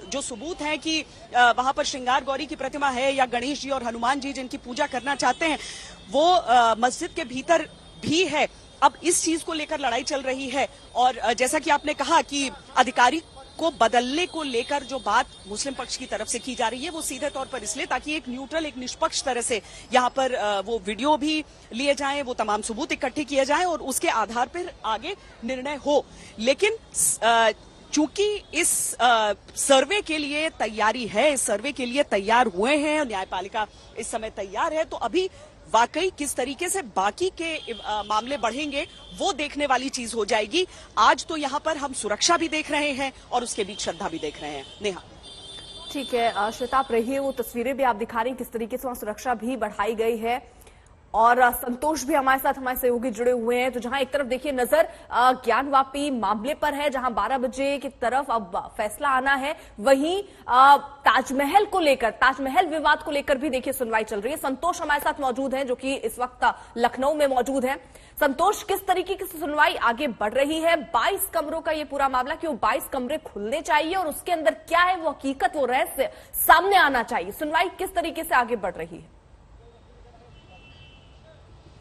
जो सबूत है कि वहां पर श्रृंगार गौरी की प्रतिमा है या गणेश जी और हनुमान जी जिनकी पूजा करना चाहते हैं, वो मस्जिद के भीतर भी है। अब इस चीज को लेकर लड़ाई चल रही है और जैसा कि आपने कहा कि अधिकारी को बदलने को लेकर जो बात मुस्लिम पक्ष की तरफ से की जा रही है वो सीधे तौर पर इसलिए ताकि एक न्यूट्रल, एक निष्पक्ष तरह से यहाँ पर वो वीडियो भी लिए जाएं, वो तमाम सबूत इकट्ठे किए जाएं और उसके आधार पर आगे निर्णय हो। लेकिन चूंकि इस सर्वे के लिए तैयारी है, इस सर्वे के लिए तैयार हुए हैं, न्यायपालिका इस समय तैयार है, तो अभी वाकई किस तरीके से बाकी के मामले बढ़ेंगे वो देखने वाली चीज हो जाएगी। आज तो यहाँ पर हम सुरक्षा भी देख रहे हैं और उसके बीच श्रद्धा भी देख रहे हैं। नेहा, ठीक है श्वेता, आप रहिए, वो तस्वीरें भी आप दिखा रही हैं किस तरीके से वहां सुरक्षा भी बढ़ाई गई है। और संतोष भी हमारे साथ हमारे सहयोगी जुड़े हुए हैं। तो जहां एक तरफ देखिए नजर ज्ञानवापी मामले पर है, जहां 12 बजे की तरफ अब फैसला आना है, वहीं ताजमहल को लेकर, ताजमहल विवाद को लेकर भी देखिए सुनवाई चल रही है। संतोष हमारे साथ मौजूद हैं, जो कि इस वक्त लखनऊ में मौजूद हैं। संतोष, किस तरीके की सुनवाई आगे बढ़ रही है? 22 कमरों का ये पूरा मामला, क्यों 22 कमरे खुलने चाहिए और उसके अंदर क्या है वो हकीकत, वो रहस्य सामने आना चाहिए। सुनवाई किस तरीके से आगे बढ़ रही है?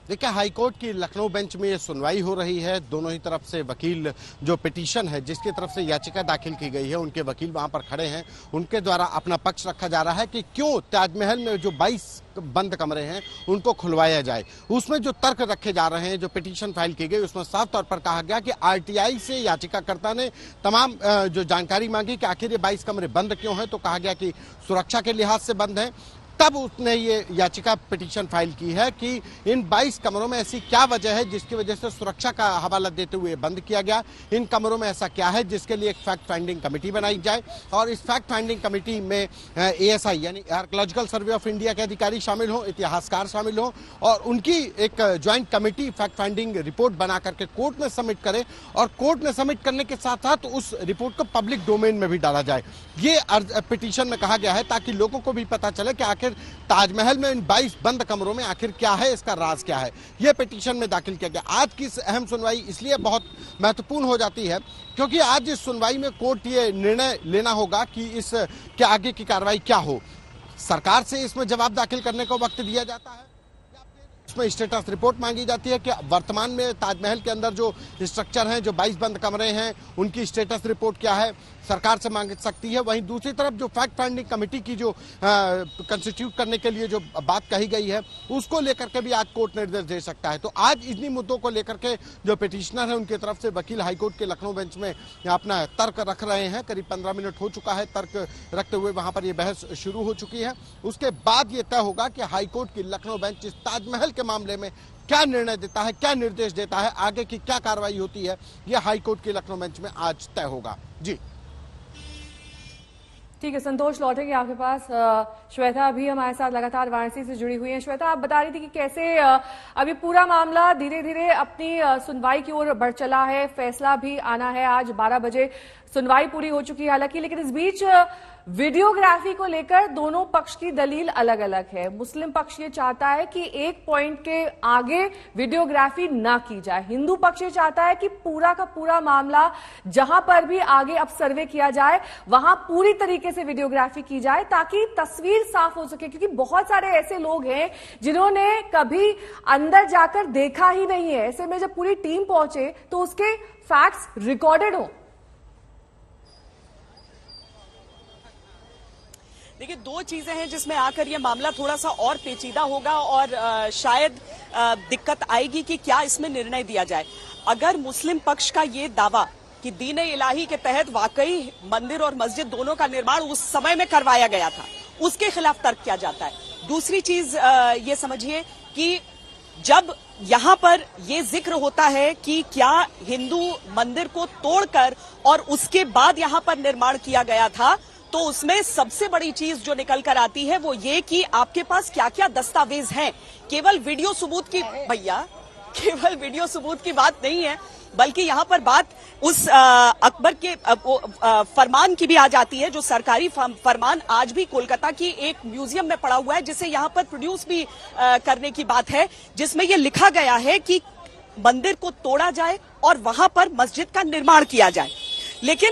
देखिए, हाईकोर्ट की लखनऊ बेंच में ये सुनवाई हो रही है। दोनों ही तरफ से वकील, जो पिटीशन है जिसकी तरफ से याचिका दाखिल की गई है, उनके वकील वहां पर खड़े हैं। उनके द्वारा अपना पक्ष रखा जा रहा है कि क्यों ताजमहल में जो 22 बंद कमरे हैं उनको खुलवाया जाए। उसमें जो तर्क रखे जा रहे हैं, जो पिटीशन फाइल की गई, उसमें साफ तौर पर कहा गया कि आरटीआई से याचिकाकर्ता ने तमाम जो जानकारी मांगी कि आखिर ये 22 कमरे बंद क्यों हैं, तो कहा गया कि सुरक्षा के लिहाज से बंद है। तब उसने ये याचिका पिटीशन फाइल की है कि इन 22 कमरों में ऐसी क्या वजह है जिसकी वजह से सुरक्षा का हवाला देते हुए बंद किया गया। इन कमरों में ऐसा क्या है जिसके लिए एक फैक्ट फाइंडिंग कमेटी बनाई जाए और इस फैक्ट फाइंडिंग कमेटी में एएसआई यानी आर्कियोलॉजिकल सर्वे ऑफ इंडिया के अधिकारी शामिल हों, इतिहासकार शामिल हों और उनकी एक joint committee fact finding report बना करके कोर्ट में सबमिट करे और कोर्ट में सबमिट करने के साथ साथ उस रिपोर्ट को पब्लिक डोमेन में भी डाला जाए। ये पिटीशन में कहा गया है ताकि लोगों को भी पता चले कि आखिर ताजमहल में इन 22 बंद कमरों में आखिर क्या है, इसका राज क्या है। यह पिटीशन में दाखिल किया गया। आज की इस अहम सुनवाई इसलिए बहुत महत्वपूर्ण हो जाती है क्योंकि आज इस सुनवाई में कोर्ट ये निर्णय लेना होगा कि इस के आगे की कार्रवाई क्या हो। सरकार से इसमें जवाब दाखिल करने को वक्त दिया जाता है, इसमें स्टेटस रिपोर्ट मांगी जाती है कि वर्तमान में ताजमहल के अंदर जो स्ट्रक्चर हैं, जो 22 बंद कमरे हैं, उनकी स्टेटस रिपोर्ट क्या है, सरकार से मांग सकती है। वहीं दूसरी तरफ जो फैक्ट फाइंडिंग कमेटी की जो कंस्टिट्यूट करने के लिए जो बात कही गई है, उसको लेकर के भी आज कोर्ट निर्देश दे सकता है। तो आज इन्हीं मुद्दों को लेकर के जो पिटिशनर है उनकी तरफ से वकील हाईकोर्ट के लखनऊ बेंच में अपना तर्क रख रहे हैं। करीब 15 मिनट हो चुका है तर्क रखते हुए, वहां पर यह बहस शुरू हो चुकी है। उसके बाद ये तय होगा कि हाईकोर्ट की लखनऊ बेंच इस ताजमहल के मामले में क्या निर्णय देता है, क्या निर्देश देता है, आगे की क्या कार्रवाई होती है, यह हाईकोर्ट की लखनऊ बेंच में आज तय होगा। जी ठीक है संतोष, लौटेंगे आपके पास। श्वेता अभी हमारे साथ लगातार वाराणसी से जुड़ी हुई हैं। श्वेता, आप बता रही थी कि कैसे अभी पूरा मामला धीरे धीरे अपनी सुनवाई की ओर बढ़ चला है। फैसला भी आना है आज 12 बजे, सुनवाई पूरी हो चुकी है हालांकि, लेकिन इस बीच वीडियोग्राफी को लेकर दोनों पक्ष की दलील अलग अलग है। मुस्लिम पक्ष ये चाहता है कि एक पॉइंट के आगे वीडियोग्राफी ना की जाए, हिंदू पक्ष ये चाहता है कि पूरा का पूरा मामला जहां पर भी आगे अब सर्वे किया जाए वहां पूरी तरीके से वीडियोग्राफी की जाए ताकि तस्वीर साफ हो सके, क्योंकि बहुत सारे ऐसे लोग हैं जिन्होंने कभी अंदर जाकर देखा ही नहीं है। ऐसे में जब पूरी टीम पहुंचे तो उसके फैक्ट्स रिकॉर्डेड हो। देखिए, दो चीजें हैं जिसमें आकर ये मामला थोड़ा सा और पेचीदा होगा और शायद दिक्कत आएगी कि क्या इसमें निर्णय दिया जाए। अगर मुस्लिम पक्ष का ये दावा कि दीन इलाही के तहत वाकई मंदिर और मस्जिद दोनों का निर्माण उस समय में करवाया गया था, उसके खिलाफ तर्क किया जाता है। दूसरी चीज ये समझिए कि जब यहाँ पर ये जिक्र होता है कि क्या हिंदू मंदिर को तोड़कर और उसके बाद यहाँ पर निर्माण किया गया था, तो उसमें सबसे बड़ी चीज जो निकल कर आती है वो ये कि आपके पास क्या क्या दस्तावेज हैं। केवल वीडियो सबूत की, भैया केवल वीडियो सबूत की बात नहीं है, बल्कि यहाँ पर बात उस अकबर के फरमान की भी आ जाती है, जो सरकारी फरमान आज भी कोलकाता की एक म्यूजियम में पड़ा हुआ है, जिसे यहाँ पर प्रोड्यूस भी करने की बात है, जिसमें यह लिखा गया है कि मंदिर को तोड़ा जाए और वहां पर मस्जिद का निर्माण किया जाए। लेकिन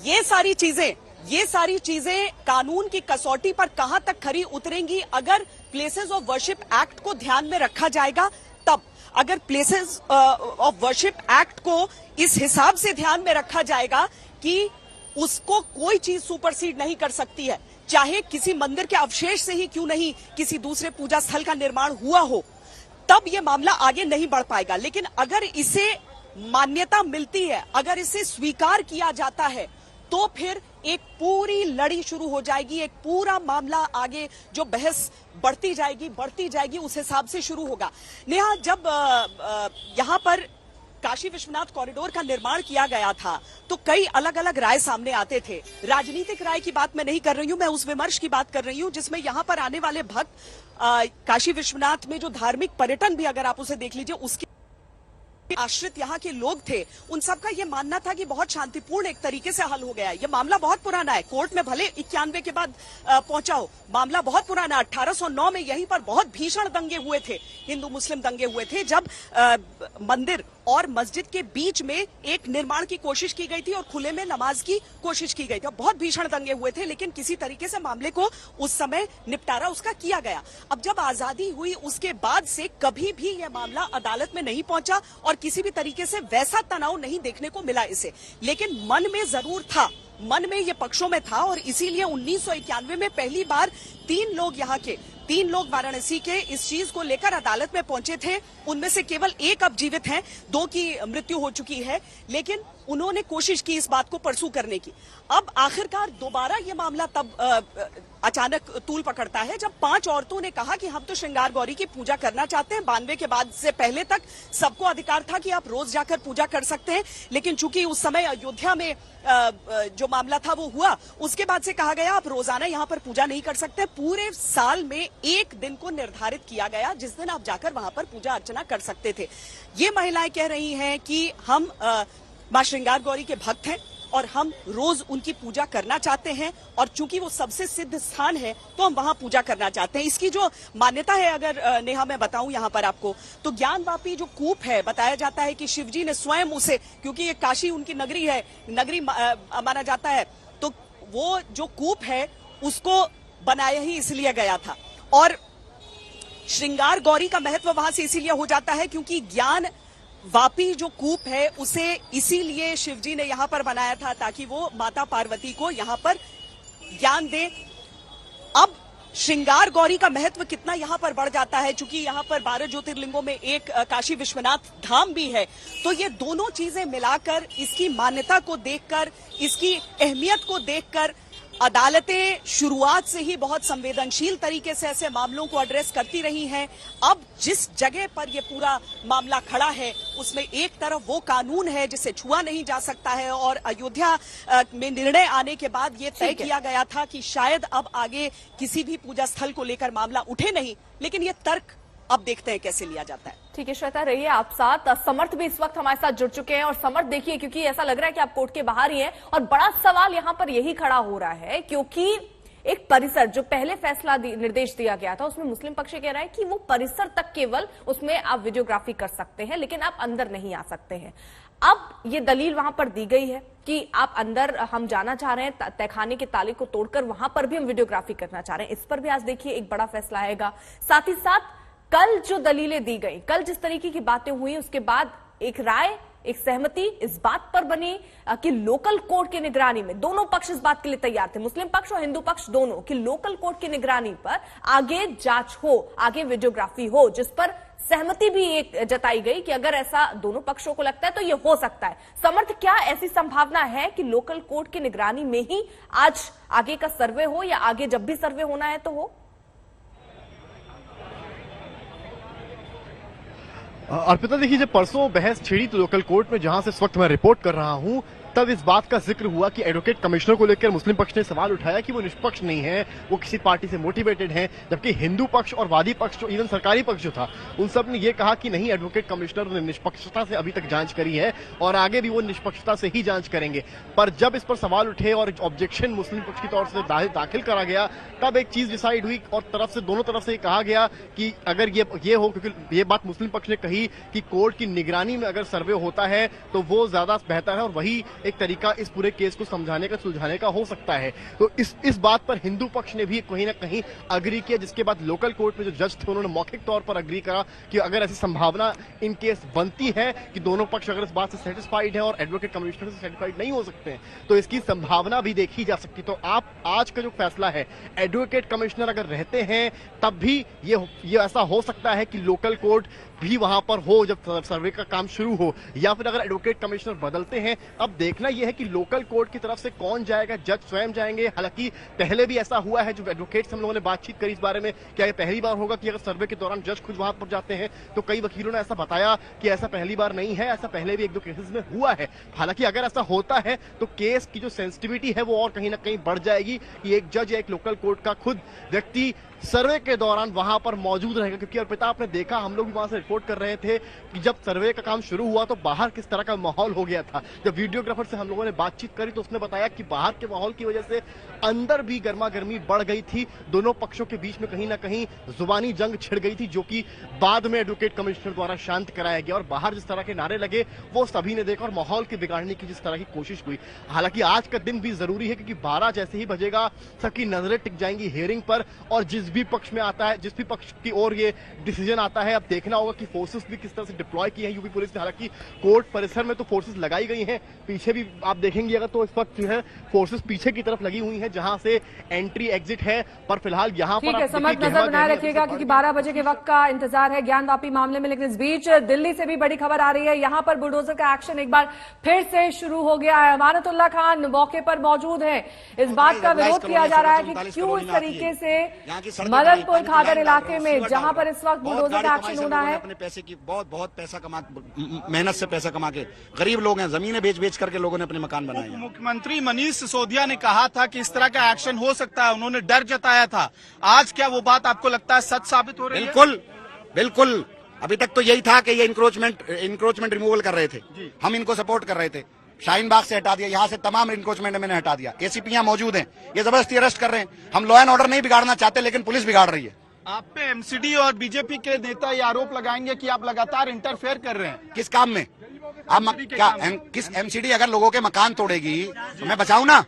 ये सारी चीजें कानून की कसौटी पर कहां तक खरी उतरेंगी अगर प्लेसेस ऑफ वर्शिप एक्ट को ध्यान में रखा जाएगा तब। अगर प्लेसेस ऑफ वर्शिप एक्ट को इस हिसाब से ध्यान में रखा जाएगा कि उसको कोई चीज सुपरसीड नहीं कर सकती है, चाहे किसी मंदिर के अवशेष से ही क्यों नहीं किसी दूसरे पूजा स्थल का निर्माण हुआ हो, तब यह मामला आगे नहीं बढ़ पाएगा। लेकिन अगर इसे मान्यता मिलती है, अगर इसे स्वीकार किया जाता है, तो फिर एक पूरी लड़ी शुरू हो जाएगी, एक पूरा मामला आगे जो बहस बढ़ती जाएगी उस हिसाब से शुरू होगा। नेहा, जब यहां पर काशी विश्वनाथ कॉरिडोर का निर्माण किया गया था तो कई अलग अलग राय सामने आते थे। राजनीतिक राय की बात मैं नहीं कर रही हूं, मैं उस विमर्श की बात कर रही हूं जिसमें यहां पर आने वाले भक्त काशी विश्वनाथ में जो धार्मिक पर्यटन भी अगर आप उसे देख लीजिए उसके आश्रित यहाँ के लोग थे, उन सबका ये मानना था कि बहुत शांतिपूर्ण एक तरीके से हल हो गया है। ये मामला बहुत पुराना है, कोर्ट में भले 91 के बाद पहुंचा हो, मामला बहुत पुराना। 1809 में यहीं पर बहुत भीषण दंगे हुए थे, हिंदू मुस्लिम दंगे हुए थे, जब मंदिर और मस्जिद के बीच में एक निर्माण की कोशिश की गई थी और खुले में नमाज की कोशिश की गई थी। बहुत भीषण दंगे हुए थे, लेकिन किसी तरीके से मामले को उस समय निपटारा उसका किया गया। अब जब आजादी हुई उसके बाद से कभी भी यह मामला अदालत में नहीं पहुंचा और किसी भी तरीके से वैसा तनाव नहीं देखने को मिला इसे, लेकिन मन में जरूर था, मन में ये पक्षों में था और इसीलिए 1991 में पहली बार 3 लोग वाराणसी के इस चीज को लेकर अदालत में पहुंचे थे। उनमें से केवल एक अब जीवित हैं, 2 की मृत्यु हो चुकी है, लेकिन उन्होंने कोशिश की इस बात को परसू करने की। अब आखिरकार दोबारा ये मामला तब अचानक तूल पकड़ता है जब 5 औरतों ने कहा कि हम तो श्रृंगार गौरी की पूजा करना चाहते हैं। 92 के बाद से पहले तक सबको अधिकार था कि आप रोज जाकर पूजा कर सकते हैं, लेकिन चूंकि उस समय अयोध्या में जो मामला था वो हुआ, उसके बाद से कहा गया आप रोजाना यहाँ पर पूजा नहीं कर सकते। पूरे साल में एक दिन को निर्धारित किया गया जिस दिन आप जाकर वहां पर पूजा अर्चना कर सकते थे। ये महिलाएं कह रही हैं कि हम मां श्रृंगार गौरी के भक्त हैं और हम रोज उनकी पूजा करना चाहते हैं और चूंकि वो सबसे सिद्ध स्थान है तो हम वहां पूजा करना चाहते हैं। इसकी जो मान्यता है, अगर नेहा मैं बताऊं यहां पर आपको, तो ज्ञानवापी जो कूप है, बताया जाता है कि शिवजी ने स्वयं उसे, क्योंकि ये काशी उनकी नगरी है, नगरी माना जाता है, तो वो जो कूप है उसको बनाया ही इसलिए गया था। और श्रृंगार गौरी का महत्व वहां से इसीलिए हो जाता है क्योंकि ज्ञान वापी जो कूप है उसे इसीलिए शिवजी ने यहां पर बनाया था ताकि वो माता पार्वती को यहां पर ज्ञान दे। अब श्रृंगार गौरी का महत्व कितना यहां पर बढ़ जाता है, चूंकि यहां पर 12 ज्योतिर्लिंगों में एक काशी विश्वनाथ धाम भी है, तो ये दोनों चीजें मिलाकर, इसकी मान्यता को देखकर, इसकी अहमियत को देखकर अदालतें शुरुआत से ही बहुत संवेदनशील तरीके से ऐसे मामलों को एड्रेस करती रही हैं। अब जिस जगह पर यह पूरा मामला खड़ा है उसमें एक तरफ वो कानून है जिसे छुआ नहीं जा सकता है और अयोध्या में निर्णय आने के बाद ये तय किया गया था कि शायद अब आगे किसी भी पूजा स्थल को लेकर मामला उठे नहीं, लेकिन ये तर्क अब देखते हैं कैसे लिया जाता है। ठीक है श्वेता, रहिए आप साथ। समर्थ भी इस वक्त हमारे साथ जुड़ चुके हैं और समर्थ देखिए, क्योंकि ऐसा लग रहा है कि आप कोर्ट के बाहर ही हैं और बड़ा सवाल यहां पर यही खड़ा हो रहा है क्योंकि एक परिसर जो पहले फैसला निर्देश दिया गया था उसमें मुस्लिम पक्ष कह रहा है कि वो परिसर तक केवल उसमें आप वीडियोग्राफी कर सकते हैं लेकिन आप अंदर नहीं आ सकते हैं। अब ये दलील वहां पर दी गई है कि आप अंदर हम जाना चाह रहे हैं, तहखाने के ताले को तोड़कर वहां पर भी हम वीडियोग्राफी करना चाह रहे हैं। इस पर भी आज देखिए एक बड़ा फैसला आएगा। साथ ही साथ कल जो दलीलें दी गई, कल जिस तरीके की बातें हुई, उसके बाद एक राय, एक सहमति इस बात पर बनी कि लोकल कोर्ट की निगरानी में दोनों पक्ष इस बात के लिए तैयार थे, मुस्लिम पक्ष और हिंदू पक्ष दोनों, कि लोकल कोर्ट की निगरानी पर आगे जांच हो, आगे वीडियोग्राफी हो, जिस पर सहमति भी एक जताई गई कि अगर ऐसा दोनों पक्षों को लगता है तो ये हो सकता है। समर्थ, क्या ऐसी संभावना है कि लोकल कोर्ट की निगरानी में ही आज आगे का सर्वे हो या आगे जब भी सर्वे होना है तो हो? अर्पिता, देखिए जब परसों बहस छिड़ी तो लोकल कोर्ट में, जहां से इस वक्त मैं रिपोर्ट कर रहा हूं, तब इस बात का जिक्र हुआ कि एडवोकेट कमिश्नर को लेकर मुस्लिम पक्ष ने सवाल उठाया कि वो निष्पक्ष नहीं है, वो किसी पार्टी से मोटिवेटेड हैं, जबकि हिंदू पक्ष और वादी पक्ष, जो इवन सरकारी पक्ष जो था, उन सब ने ये कहा कि नहीं, एडवोकेट कमिश्नर ने निष्पक्षता से अभी तक जांच करी है और आगे भी वो निष्पक्षता से ही जांच करेंगे। पर जब इस पर सवाल उठे और ऑब्जेक्शन मुस्लिम पक्ष की तरफ से दाखिल करा गया, तब एक चीज डिसाइड हुई और दोनों तरफ से कहा गया कि अगर ये हो, क्योंकि ये बात मुस्लिम पक्ष ने कही कि कोर्ट की निगरानी में अगर सर्वे होता है तो वो ज्यादा बेहतर है और वही एक तरीका इस पूरे केस को समझाने का, सुलझाने का हो सकता है। तो इस बात पर हिंदू पक्ष ने भी कहीं ना कहीं अग्री किया, जिसके बाद लोकल कोर्ट में जो जज थे उन्होंने मौखिक तौर पर अग्री करा कि अगर ऐसी संभावना इन केस बनती है कि दोनों पक्ष अगर इस बात से सेटिस्फाइड है और एडवोकेट कमिश्नर से सेटिस्फाइड नहीं हो सकते हैं तो इसकी संभावना भी देखी जा सकती। तो आप आज का जो फैसला है, एडवोकेट कमिश्नर अगर रहते हैं तब भी ये ऐसा हो सकता है कि लोकल कोर्ट भी वहां पर हो जब सर्वे का काम शुरू हो, या फिर अगर एडवोकेट कमिश्नर बदलते हैं अब देखना यह है कि लोकल कोर्ट की तरफ से कौन जाएगा, जज स्वयं जाएंगे। हालांकि पहले भी ऐसा हुआ है, जो एडवोकेट से हम लोगों ने बातचीत करी इस बारे में, क्या ये पहली बार होगा कि अगर सर्वे के दौरान जज खुद वहां पर जाते हैं? तो कई वकीलों ने ऐसा बताया कि ऐसा पहली बार नहीं है, ऐसा पहले भी 1-2 केसेस में हुआ है। हालांकि अगर ऐसा होता है तो केस की जो सेंसिटिविटी है वो और कहीं ना कहीं बढ़ जाएगी कि एक जज या एक लोकल कोर्ट का खुद व्यक्ति सर्वे के दौरान वहां पर मौजूद रहेगा। क्योंकि अर्पिता, आपने देखा, हम लोग भी वहां से रिपोर्ट कर रहे थे कि जब सर्वे का काम शुरू हुआ तो बाहर किस तरह का माहौल हो गया था। जब वीडियोग्राफर से हम लोगों ने बातचीत करी तो उसने बताया कि बाहर के माहौल की वजह से अंदर भी गर्मा गर्मी बढ़ गई थी। दोनों पक्षों के बीच में कहीं ना कहीं जुबानी जंग छिड़ गई थी, जो कि बाद में एडवोकेट कमिश्नर द्वारा शांत कराया गया। और बाहर जिस तरह के नारे लगे वो सभी ने देखा और माहौल के बिगाड़ने की जिस तरह की कोशिश हुई। हालांकि आज का दिन भी जरूरी है, क्योंकि 12 जैसे ही बजेगा सबकी नजरें टिक जाएंगी हियरिंग पर, और जिस भी पक्ष में आता है, जिस भी पक्ष की ओर ये डिसीजन आता है, अब देखना होगा कि फोर्सेस भी किस तरह से डिप्लॉय किए हैं यूपी पुलिस ने। हालांकि कोर्ट परिसर में तो फोर्सेस लगाई गई हैं, पीछे भी आप देखेंगे अगर तो इस वक्त जो है फोर्सेस पीछे की तरफ लगी हुई हैं, जहां से एंट्री एग्जिट है। पर फिलहाल यहाँ पर ठीक है, समझ नजर बनाए रखिएगा, क्योंकि 12 बजे के वक्त का इंतजार है ज्ञानवापी मामले में। लेकिन इस बीच दिल्ली से भी बड़ी खबर आ रही है, यहाँ पर बुलडोजर का एक्शन एक बार फिर से शुरू हो गया है। अमानतुल्लाह खान मौके पर मौजूद है। इस बात का विरोध किया जा रहा है कि क्यों इस तरीके से मदनपुर खादर इलाके में, जहां पर इस वक्त बुलडोजर का एक्शन होना है, अपने पैसे की बहुत पैसा कमा, मेहनत से पैसा कमा के, गरीब लोग हैं, जमीनें बेच करके लोगों ने अपने मकान बनाए हैं। मुख्यमंत्री मनीष सिसोदिया ने कहा था कि इस तरह का एक्शन हो सकता है, उन्होंने डर जताया था। आज क्या वो बात आपको लगता है सच साबित हो रही है? बिल्कुल। अभी तक तो यही था कि ये इंक्रोचमेंट रिमूवल कर रहे थे, हम इनको सपोर्ट कर रहे थे। शाहीन बाग से हटा दिया, यहाँ से तमाम इंक्रोचमेंट मैंने हटा दिया। एसीपी मौजूद हैं, ये जबरदस्ती अरेस्ट कर रहे हैं। हम लॉ एंड ऑर्डर नहीं बिगाड़ना चाहते, लेकिन पुलिस बिगाड़ रही है। आप पे एमसीडी और बीजेपी के नेता ये आरोप लगाएंगे कि आप लगातार इंटरफेयर कर रहे हैं। किस काम में? आप क्या किस एमसीडी अगर लोगों के मकान तोड़ेगी तो मैं बचाऊं ना?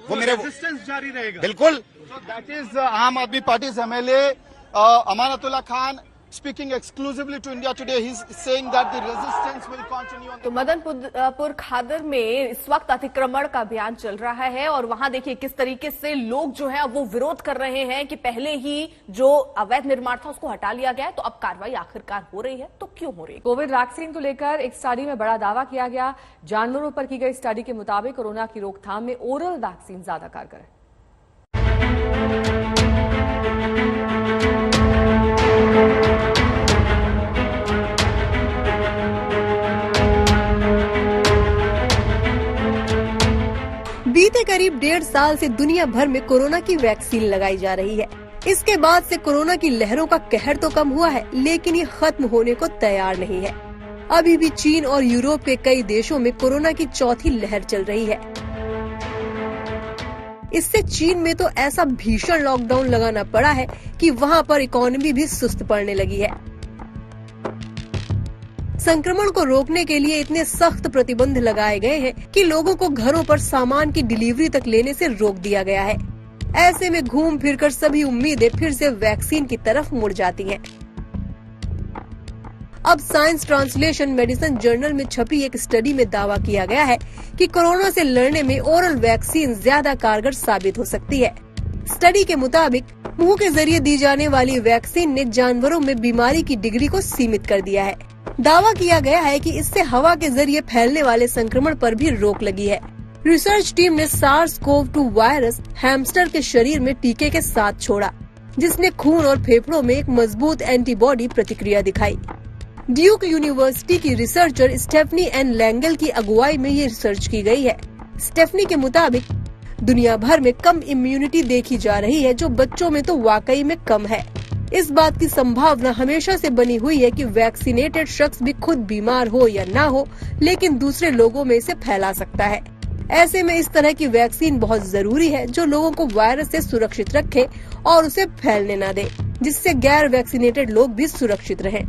वो मेरे रेजिस्टेंस जारी रहेगा। बिल्कुल। दैट इज आम आदमी party MLA Amanatullah Khan speaking exclusively to India Today. He's saying that the resistance will continue. तो मदनपुर खादर में इस वक्त अतिक्रमण का अभियान चल रहा है और वहां देखिए किस तरीके से लोग जो हैं वो विरोध कर रहे हैं कि पहले ही जो अवैध निर्माण था उसको हटा लिया गया है, तो अब कार्रवाई आखिरकार हो रही है। तो क्यों हो रही है? कोविड वैक्सीन को लेकर एक स्टडी में बड़ा दावा किया गया। जानवरों पर की गई स्टडी के मुताबिक कोरोना की रोकथाम में ओरल वैक्सीन ज्यादा कारगर है। बीते करीब 1.5 साल से दुनिया भर में कोरोना की वैक्सीन लगाई जा रही है। इसके बाद से कोरोना की लहरों का कहर तो कम हुआ है, लेकिन ये खत्म होने को तैयार नहीं है। अभी भी चीन और यूरोप के कई देशों में कोरोना की चौथी लहर चल रही है। इससे चीन में तो ऐसा भीषण लॉकडाउन लगाना पड़ा है कि वहाँ पर इकोनॉमी भी सुस्त पड़ने लगी है। संक्रमण को रोकने के लिए इतने सख्त प्रतिबंध लगाए गए हैं कि लोगों को घरों पर सामान की डिलीवरी तक लेने से रोक दिया गया है। ऐसे में घूम फिरकर सभी उम्मीदें फिर से वैक्सीन की तरफ मुड़ जाती हैं। अब साइंस ट्रांसलेशन मेडिसिन जर्नल में छपी एक स्टडी में दावा किया गया है कि कोरोना से लड़ने में ओरल वैक्सीन ज्यादा कारगर साबित हो सकती है। स्टडी के मुताबिक मुंह के जरिए दी जाने वाली वैक्सीन ने जानवरों में बीमारी की डिग्री को सीमित कर दिया है। दावा किया गया है कि इससे हवा के जरिए फैलने वाले संक्रमण पर भी रोक लगी है। रिसर्च टीम ने SARS-CoV-2 वायरस हैमस्टर के शरीर में टीके के साथ छोड़ा, जिसने खून और फेफड़ों में एक मजबूत एंटीबॉडी प्रतिक्रिया दिखाई। ड्यूक यूनिवर्सिटी की रिसर्चर स्टेफनी एन लैंगल की अगुवाई में ये रिसर्च की गई है। स्टेफनी के मुताबिक दुनिया भर में कम इम्यूनिटी देखी जा रही है, जो बच्चों में तो वाकई में कम है। इस बात की संभावना हमेशा से बनी हुई है कि वैक्सीनेटेड शख्स भी खुद बीमार हो या ना हो, लेकिन दूसरे लोगों में इसे फैला सकता है। ऐसे में इस तरह की वैक्सीन बहुत जरूरी है जो लोगों को वायरस से सुरक्षित रखे और उसे फैलने न दे, जिससे गैर वैक्सीनेटेड लोग भी सुरक्षित रहें।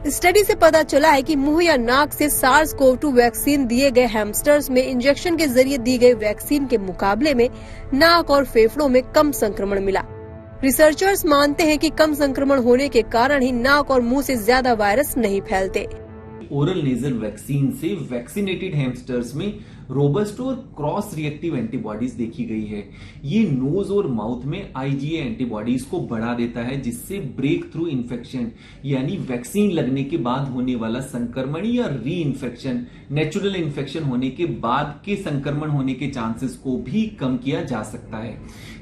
स्टडी से पता चला है कि मुंह या नाक से SARS-CoV-2 वैक्सीन दिए गए हैमस्टर्स में इंजेक्शन के जरिए दी गई वैक्सीन के मुकाबले में नाक और फेफड़ों में कम संक्रमण मिला। रिसर्चर्स मानते हैं कि कम संक्रमण होने के कारण ही नाक और मुंह से ज्यादा वायरस नहीं फैलते। ओरल नेजल वैक्सीन से वैक्सीनेटेड हैमस्टर्स में रोबस्ट और क्रॉस रिएक्टिव एंटीबॉडीज देखी गई है। ये नोज और माउथ में आईजीए एंटीबॉडीज को बढ़ा देता है, जिससे ब्रेक थ्रू इन्फेक्शन यानी वैक्सीन लगने के बाद होने वाला संक्रमण या री इन्फेक्शन, नेचुरल इन्फेक्शन होने के बाद के संक्रमण होने के चांसेस को भी कम किया जा सकता है।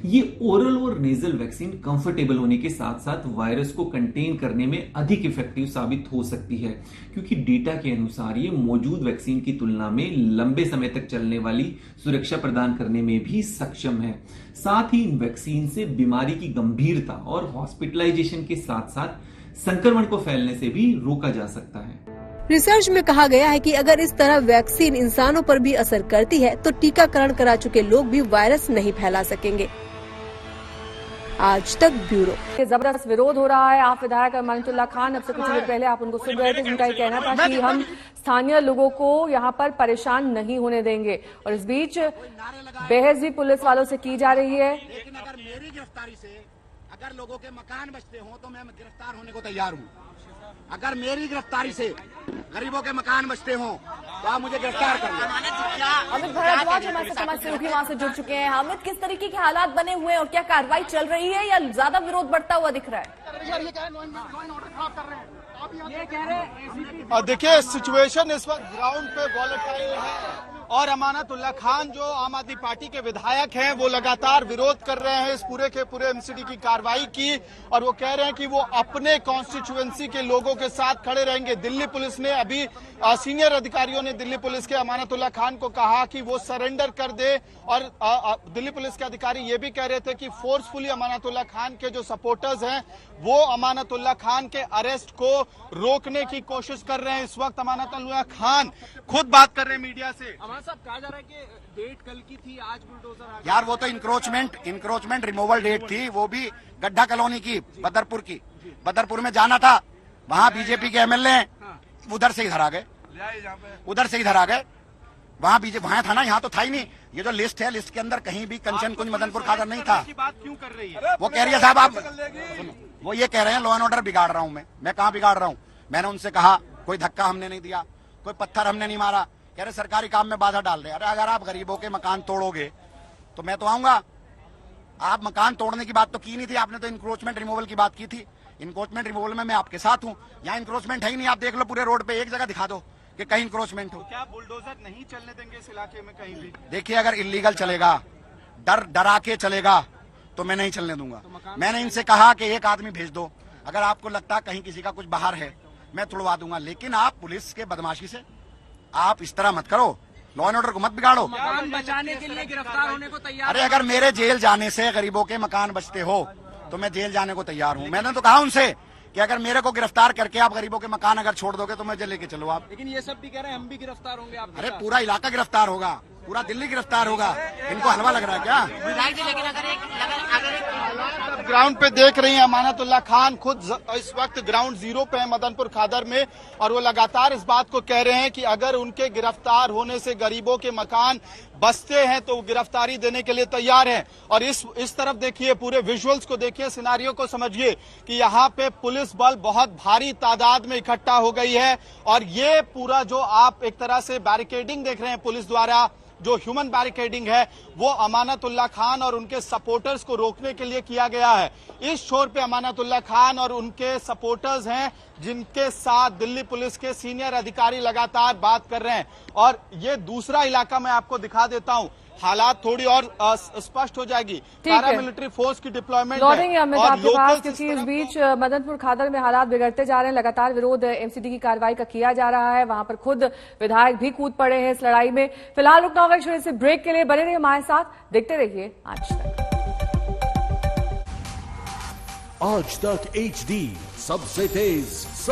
ये ओरल और नेजल वैक्सीन कंफर्टेबल होने के साथ साथ वायरस को कंटेन करने में अधिक इफेक्टिव साबित हो सकती है, क्योंकि डेटा के अनुसार ये मौजूद वैक्सीन की तुलना में लंबे समय तक चलने वाली सुरक्षा प्रदान करने में भी सक्षम है। साथ ही इन वैक्सीन से बीमारी की गंभीरता और हॉस्पिटलाइजेशन के साथ साथ संक्रमण को फैलने से भी रोका जा सकता है। रिसर्च में कहा गया है कि अगर इस तरह वैक्सीन इंसानों पर भी असर करती है तो टीकाकरण करा चुके लोग भी वायरस नहीं फैला सकेंगे। आज तक ब्यूरो। जबरदस्त विरोध हो रहा है। आप विधायक अमानतुल्लाह खान, अब से कुछ देर पहले आप उनको सुन रहे थे, जिनका ये कहना था कि हम स्थानीय लोगों को यहाँ पर परेशान नहीं होने देंगे, और इस बीच बहस भी पुलिस वालों से की जा रही है। लेकिन अगर मेरी गिरफ्तारी से अगर लोगों के मकान बचते हों तो मैं गिरफ्तार होने को तैयार हूँ। अगर मेरी गिरफ्तारी से गरीबों के मकान बचते हों तो आप मुझे गिरफ्तार कर लो। अमित भारद्वाज हमारे समाज सेवकी वहां से जुड़ चुके हैं। अमित, किस तरीके के हालात बने हुए हैं और क्या कार्रवाई चल रही है या ज्यादा विरोध बढ़ता हुआ दिख रहा है? देखिए, सिचुएशन इस वक्त ग्राउंड पे वॉलेटाइल है और अमानतुल्लाह खान जो आम आदमी पार्टी के विधायक हैं वो लगातार विरोध कर रहे हैं इस पूरे के पूरे एमसीडी की कार्रवाई की, और वो कह रहे हैं कि वो अपने कॉन्स्टिट्यूएंसी के लोगों के साथ खड़े रहेंगे। दिल्ली पुलिस ने अभी सीनियर अधिकारियों ने दिल्ली पुलिस के अमानतुल्लाह खान को कहा कि वो सरेंडर कर दे, और दिल्ली पुलिस के अधिकारी ये भी कह रहे थे कि फोर्सफुली अमानतुल्लाह खान के जो सपोर्टर्स हैं वो अमानतुल्लाह खान के अरेस्ट को रोकने की कोशिश कर रहे हैं। इस वक्त अमानतुल्लाह खान खुद बात कर रहे हैं मीडिया से। साहब, कहा जा रहा है कि डेट कल की थी, आज बुलडोजर यार वो तो इंक्रोचमेंट रिमूवल डेट थी, वो भी गड्ढा कॉलोनी की, बदरपुर में जाना था, वहां बीजेपी के एमएलए हैं, उधर से इधर आ गए, वहां बीजेपी वहां था ना, यहाँ तो था ही नहीं। ये जो लिस्ट है, लिस्ट के अंदर कहीं भी कंचन कुंज मदनपुर खादर नहीं था। बात क्यों कर रही है वो कह रही है साहब, आप वो ये कह रहे हैं लॉ एंड ऑर्डर बिगाड़ रहा हूं मैं कहाँ बिगाड़ रहा हूं? मैंने उनसे कहा कोई धक्का हमने नहीं दिया, कोई पत्थर हमने नहीं मारा, कह रहे सरकारी काम में बाधा डाल रहे। अरे अगर आप गरीबों के मकान तोड़ोगे तो मैं तो आऊंगा। आप मकान तोड़ने की बात तो की नहीं थी, आपने तो इंक्रोचमेंट रिमूवल की बात की थी। इंक्रोचमेंट रिमूवल में मैं आपके साथ हूं। यहाँ इंक्रोचमेंट है ही नहीं, आप देख लो पूरे रोड पे, एक जगह दिखा दो कि कहीं इंक्रोचमेंट हो। क्या बुलडोजर नहीं चलने देंगे इस इलाके में कहीं भी? देखिए, अगर इलीगल चलेगा, डरा के चलेगा तो मैं नहीं चलने दूंगा। मैंने इनसे कहा कि एक आदमी भेज दो, अगर आपको लगता कहीं किसी का कुछ बाहर है मैं तुड़वा दूंगा, लेकिन आप पुलिस के बदमाशी से आप इस तरह मत करो, लॉ एंड ऑर्डर को मत बिगाड़ो। मकान बचाने के लिए गिरफ्तार होने को तैयार? अरे अगर मेरे जेल जाने से गरीबों के मकान बचते हो तो मैं जेल जाने को तैयार हूँ। मैंने तो कहा उनसे कि अगर मेरे को गिरफ्तार करके आप गरीबों के मकान अगर छोड़ दोगे तो मैं जेल लेके चलो आप। लेकिन ये सब भी कह रहे हैं हम भी गिरफ्तार होंगे। आप अरे पूरा इलाका गिरफ्तार होगा, पूरा दिल्ली गिरफ्तार होगा। इनको हलवा लग रहा है क्या? लेकिन अगर ग्राउंड पे देख रही हैं अमानतुल्लाह खान खुद इस वक्त ग्राउंड जीरो पे है मदनपुर खादर में, और वो लगातार इस बात को कह रहे हैं कि अगर उनके गिरफ्तार होने से गरीबों के मकान बसते हैं तो वो गिरफ्तारी देने के लिए तैयार हैं। और इस तरफ देखिए, पूरे विजुअल्स को देखिए, सिनारियो को समझिए कि यहाँ पे पुलिस बल बहुत भारी तादाद में इकट्ठा हो गई है, और ये पूरा जो आप एक तरह से बैरिकेडिंग देख रहे हैं पुलिस द्वारा, जो ह्यूमन बैरिकेडिंग है, वो अमानतुल्लाह खान और उनके सपोर्टर्स को रोकने के लिए किया गया है। इस छोर पे अमानतुल्लाह खान और उनके सपोर्टर्स हैं, जिनके साथ दिल्ली पुलिस के सीनियर अधिकारी लगातार बात कर रहे हैं। और ये दूसरा इलाका मैं आपको दिखा देता हूं, हालात थोड़ी और स्पष्ट हो जाएगी। पैरामिलिट्री फोर्स की डिप्लॉयमेंट लौटेंगे अमित आपके पास, क्योंकि इस बीच मदनपुर खादर में हालात बिगड़ते जा रहे हैं। लगातार विरोध एमसीडी की कार्रवाई का किया जा रहा है, वहां पर खुद विधायक भी कूद पड़े हैं इस लड़ाई में। फिलहाल रुकना होगा छोटे से ब्रेक के लिए, बने रहिए हमारे साथ, देखते रहिए आज तक HD, सबसे तेज।